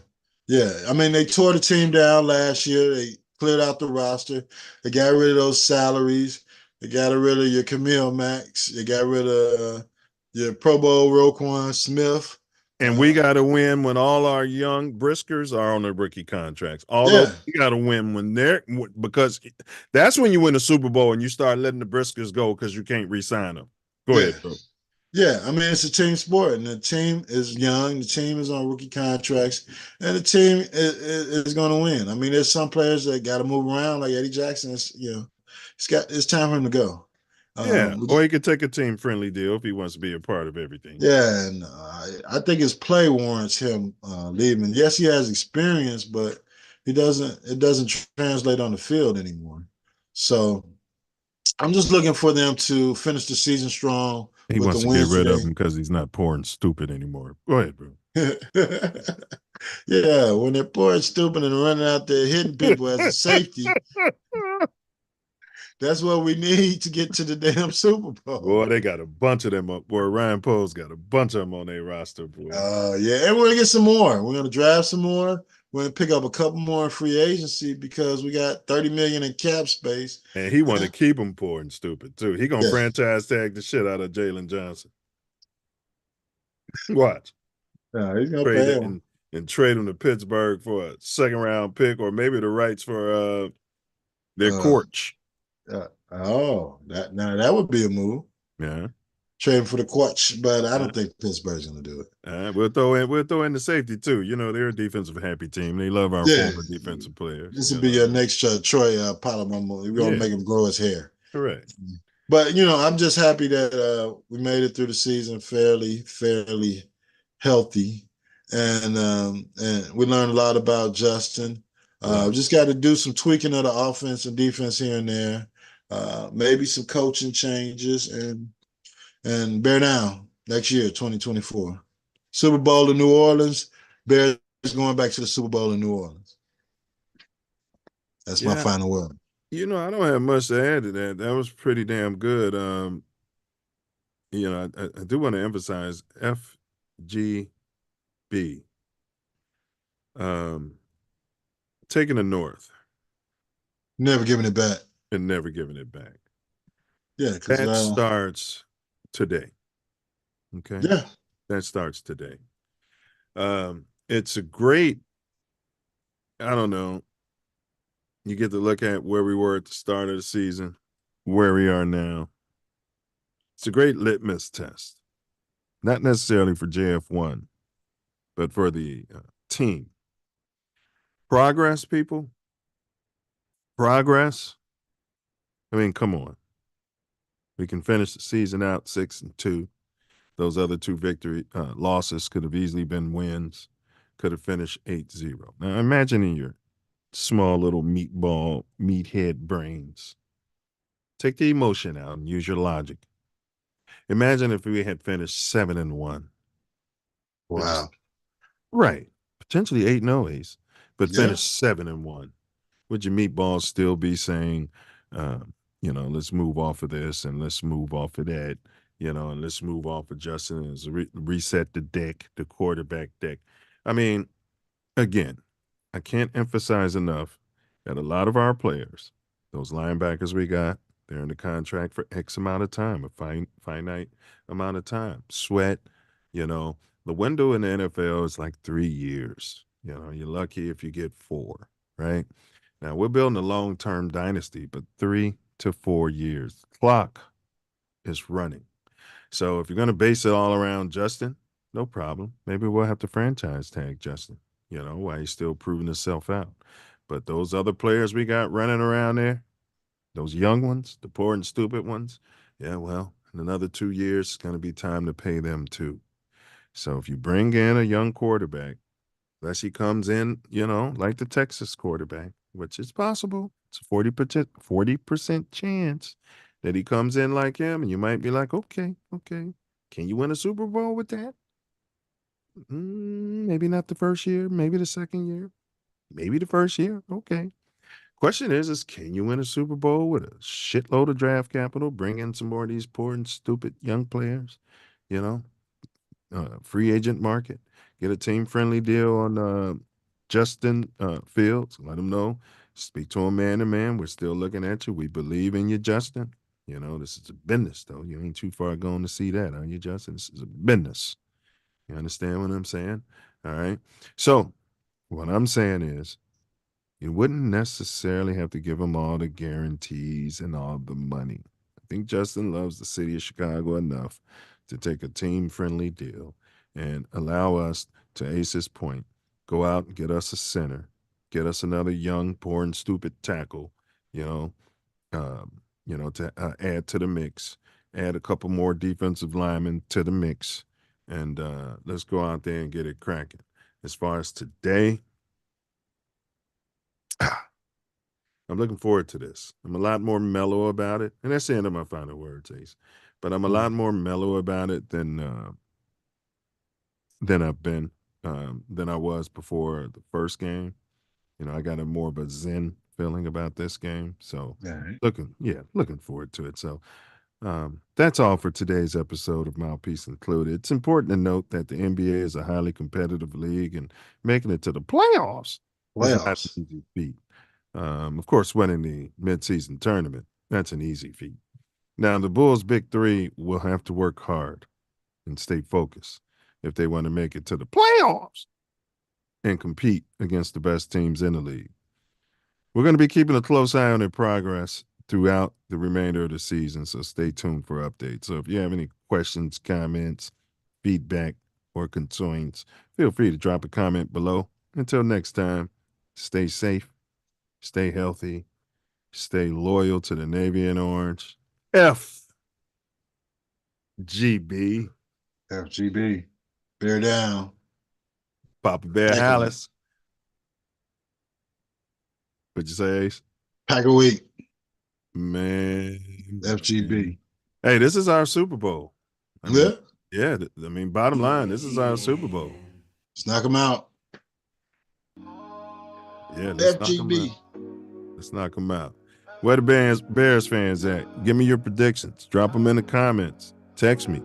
I mean, they tore the team down last year. They cleared out the roster. They got rid of those salaries. They got rid of your Camille Max. They got rid of your Pro Bowl Roquan Smith. And we got to win when all our young briskers are on their rookie contracts. Although we got to win because that's when you win the Super Bowl and you start letting the briskers go because you can't re-sign them. Go ahead, bro. Yeah, I mean, it's a team sport, and the team is young. The team is on rookie contracts, and the team is going to win. I mean, there's some players that got to move around, like Eddie Jackson. it's time for him to go. Yeah, or he could take a team-friendly deal if he wants to be a part of everything. Yeah, and I think his play warrants him leaving. Yes, he has experience, but it doesn't translate on the field anymore. So I'm just looking for them to finish the season strong. He with wants the to get wins rid of him because he's not poor and stupid anymore. Go ahead, bro. Yeah, when they're poor and stupid and running out there hitting people as a safety, that's what we need to get to the damn Super Bowl. Boy, they got a bunch of them up. Boy, Ryan Poe's got a bunch of them on their roster, boy. Yeah, and we're gonna get some more. We're gonna draft some more. We're gonna pick up a couple more in free agency because we got $30 million in cap space. And he want to keep him poor and stupid too. He gonna franchise tag the shit out of Jalen Johnson. Watch. He's gonna pay him. And trade him to Pittsburgh for a second-round pick or maybe the rights for their coach. That would be a move. Yeah. Trading for the coach, but I don't think Pittsburgh's gonna do it. We'll throw in the safety too. You know, they're a defensive happy team. They love our former defensive players. This will be your next Troy Polamalu. We're gonna make him grow his hair. Correct. But I'm just happy that we made it through the season fairly healthy, and we learned a lot about Justin. Just got to do some tweaking of the offense and defense here and there. Maybe some coaching changes and bear down next year, 2024. Super Bowl in New Orleans. Bears going back to the Super Bowl in New Orleans. That's my final word. I don't have much to add to that. That was pretty damn good. I do want to emphasize FGB. Taking the North. Never giving it back. And never giving it back. Yeah. That starts today. Okay? Yeah. That starts today. It's a great, I don't know, you get to look at where we were at the start of the season, where we are now. It's a great litmus test. Not necessarily for JF1, but for the team. Progress, people. Progress. I mean, come on. We can finish the season out 6-2. Those other two losses could have easily been wins. Could have finished 8-0. Now imagine in your small little meathead brains. Take the emotion out and use your logic. Imagine if we had finished 7-1. Wow. Right. Potentially 8-0 Ace, but finished 7-1. Would your meatballs still be saying, let's move off of this and let's move off of that, and let's move off of Justin and reset the deck, the quarterback deck? I mean, again, I can't emphasize enough that a lot of our players, those linebackers we got, they're in the contract for X amount of time, a finite amount of time. Sweat, the window in the NFL is like 3 years. You're lucky if you get 4, right? Now, we're building a long-term dynasty, but 3 to 4 years. Clock is running. So if you're going to base it all around Justin, no problem. Maybe we'll have to franchise tag Justin, while he's still proving himself out. But those other players we got running around there, those young ones, the poor and stupid ones, in another 2 years, it's going to be time to pay them too. So if you bring in a young quarterback, unless he comes in, like the Texas quarterback, which is possible, it's a 40% chance that he comes in like him, and you might be like, okay, can you win a Super Bowl with that? Maybe not the first year, maybe the second year, maybe the first year. Okay. Question is can you win a Super Bowl with a shitload of draft capital, bring in some more of these poor and stupid young players, free agent market, get a team-friendly deal on Justin Fields, let him know, speak to him man to man. We're still looking at you. We believe in you, Justin. This is a business, though. You ain't too far going to see that, are you, Justin? This is a business. You understand what I'm saying? All right. So what I'm saying is you wouldn't necessarily have to give him all the guarantees and all the money. I think Justin loves the city of Chicago enough to take a team-friendly deal and allow us, to Ace's point, go out and get us a center, get us another young, poor, and stupid tackle, to add to the mix, add a couple more defensive linemen to the mix, and let's go out there and get it cracking. As far as today, I'm looking forward to this. I'm a lot more mellow about it, and that's the end of my final words, Ace. But I'm a lot more mellow about it than I've been, than I was before the first game. I got a more of a zen feeling about this game. So looking forward to it. So that's all for today's episode of Mouthpiece Included. It's important to note that the NBA is a highly competitive league, and making it to the playoffs is not an easy feat. Of course, winning the midseason tournament, that's an easy feat. Now, the Bulls' big three will have to work hard and stay focused if they want to make it to the playoffs and compete against the best teams in the league. We're going to be keeping a close eye on their progress throughout the remainder of the season, so stay tuned for updates. So if you have any questions, comments, feedback, or concerns, feel free to drop a comment below. Until next time, stay safe, stay healthy, stay loyal to the Navy and Orange. FGB. FGB. Bear down. Papa Bear Hallis. What'd you say, Ace? Pack a week. Man. FGB. Hey, this is our Super Bowl. Yeah. Bottom line, this is our Super Bowl. Let's knock them out. Yeah, let's knock them out. Where the Bears fans at? Give me your predictions. Drop them in the comments. Text me.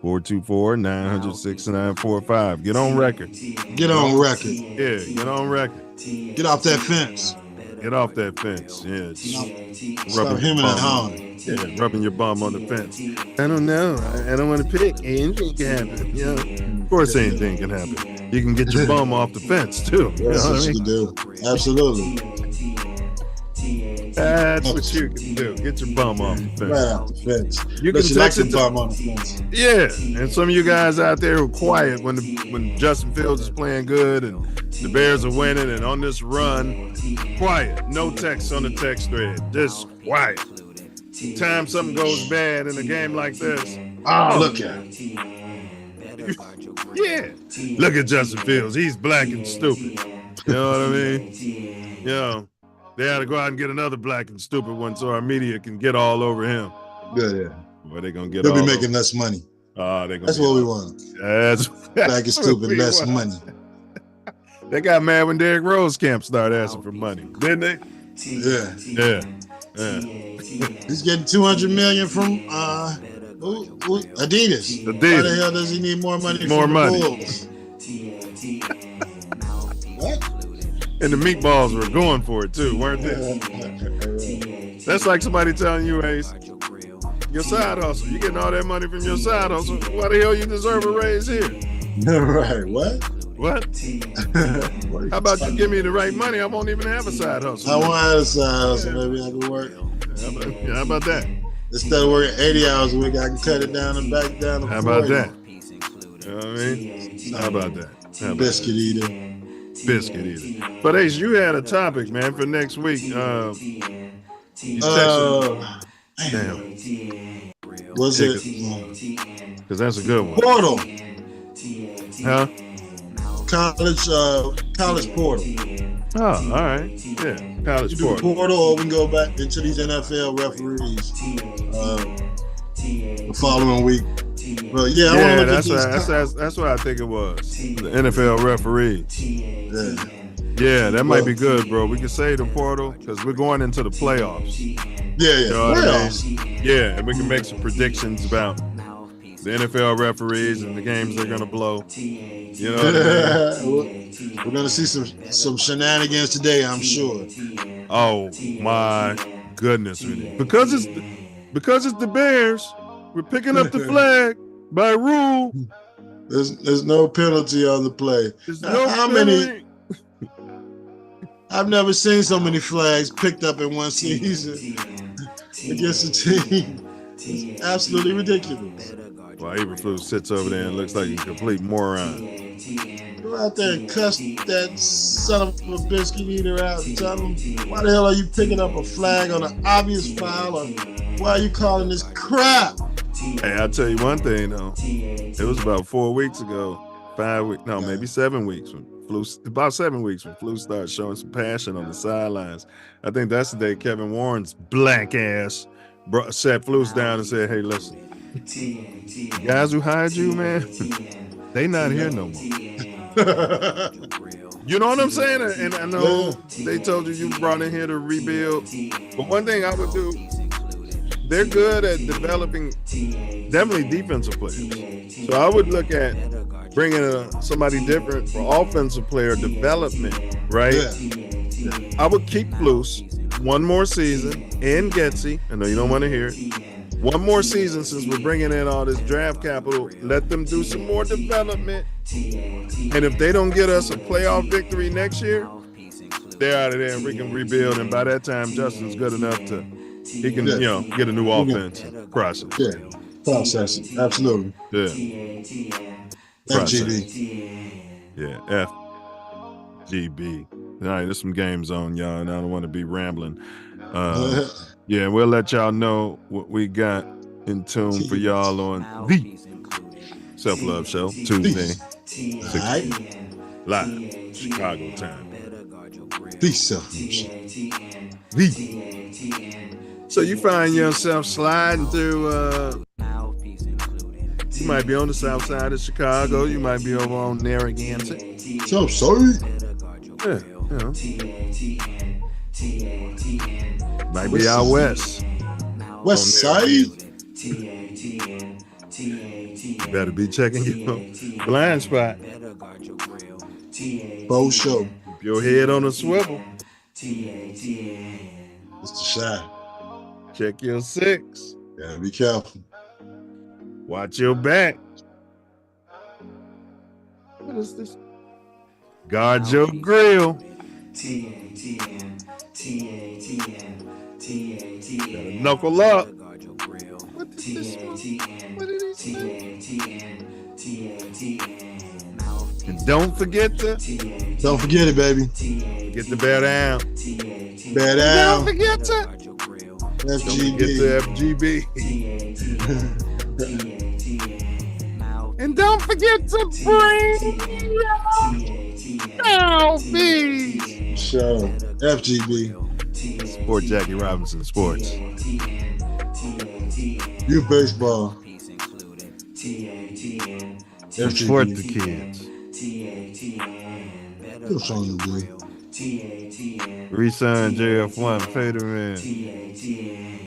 424-900-6945. Get on record. Get on record. Yeah, get on record. Get off that fence. Get off that fence. Yeah. Stop hemming and hawing. Yeah, rubbing your bum on the fence. I don't know. I don't want to pick. Anything can happen. Of course anything can happen. You can get your bum off the fence too. That's what you can do. Absolutely. That's what you can do. Get your bum off the fence. Right off the fence. You can text your bum on the fence. Yeah, and some of you guys out there who are quiet when Justin Fields is playing good and the Bears are winning and on this run, quiet. No text on the text thread. Just quiet. Time something goes bad in a game like this. Look at it. Yeah. Look at Justin Fields. He's black and stupid. You know what I mean? They had to go out and get another black and stupid one so our media can get all over him. Yeah. Where they gonna get? They'll be making less money. That's what we want. That's black and stupid, less money. They got mad when Derrick Rosecamp started asking for money, didn't they? Yeah. He's getting $200 million from Adidas. Why the hell does he need more money? More money. What? And the meatballs were going for it too, weren't they? That's like somebody telling you, Ace, your side hustle. You getting all that money from your side hustle. Why the hell you deserve a raise here? Right. What? How about you give me the right money? I won't even have a side hustle. I won't have a side hustle. Maybe I can work. How about that? Instead of working 80 hours a week, I can cut it down and back down to 40. How about that? You know what I mean? How about that? Biscuit eater. But Ace, you had a topic, man, for next week. You damn. Was it? Because that's a good one. Portal. Huh? College portal. Oh, all right. Yeah, college portal. The portal, or we can go back into these NFL referees the following week. But yeah, that's what I think it was. The NFL referees. Yeah, that might be good, bro. We can save the portal because we're going into the playoffs. Yeah. You know playoffs. I mean? Yeah, and we can make some predictions about the NFL referees and the games they're gonna blow. You know what I mean? We're gonna see some shenanigans today, I'm sure. Oh my goodness, really. Because it's the Bears. We're picking up the flag by rule. There's no penalty on the play. Many? I've never seen so many flags picked up in one season against a team. It's absolutely ridiculous. While Eberflus sits over there and looks like a complete moron. out there and cuss that son of a biscuit eater out and tell him, why the hell are you picking up a flag on an obvious foul, or why are you calling this crap? Hey, I'll tell you one thing though. It was about 4 weeks ago, 5 weeks, no, maybe 7 weeks about 7 weeks when Flu started showing some passion on the sidelines. I think that's the day Kevin Warren's black ass sat Flus down and said, "Hey, listen, the guys who hired you, man, they not here no more." You know what I'm saying? And I know they told you brought in here to rebuild, but one thing I would do, they're good at developing definitely defensive players. So I would look at bringing somebody different for offensive player development, right? Yeah. I would keep Flus one more season and Getsy. I know you don't want to hear it. One more season, since we're bringing in all this draft capital, let them do some more development. And if they don't get us a playoff victory next year, they're out of there and we can rebuild. And by that time, Justin's good enough to, he can, get a new offense process. Yeah, process it. Absolutely. Yeah. FGB. Yeah, FGB. All right, there's some games on, y'all, and I don't want to be rambling. Yeah, we'll let y'all know what we got in tune for y'all on the Self Love Show, Tuesday, 6 live, Chicago time. The Self Love Show. So you find yourself sliding through, you might be on the south side of Chicago, you might be over on Narragansett. So sorry. Yeah, might be out west. West side. Better be checking your blind spot. Bow show. Keep your head on a swivel. It's the shot. Check your six. Yeah, be careful. Watch your back. What is this? Guard your grill. Gotta knuckle up. What is this one? What did he say? And don't forget it, baby. Get the bear down. Bear down. Don't forget to FGB. Get the FGB. And don't forget to bring Mouthpiece. Show. FGB. Sport Jackie Robinson Sports. You baseball. Support the kids. What's on the day? Resign JF1 Faderman.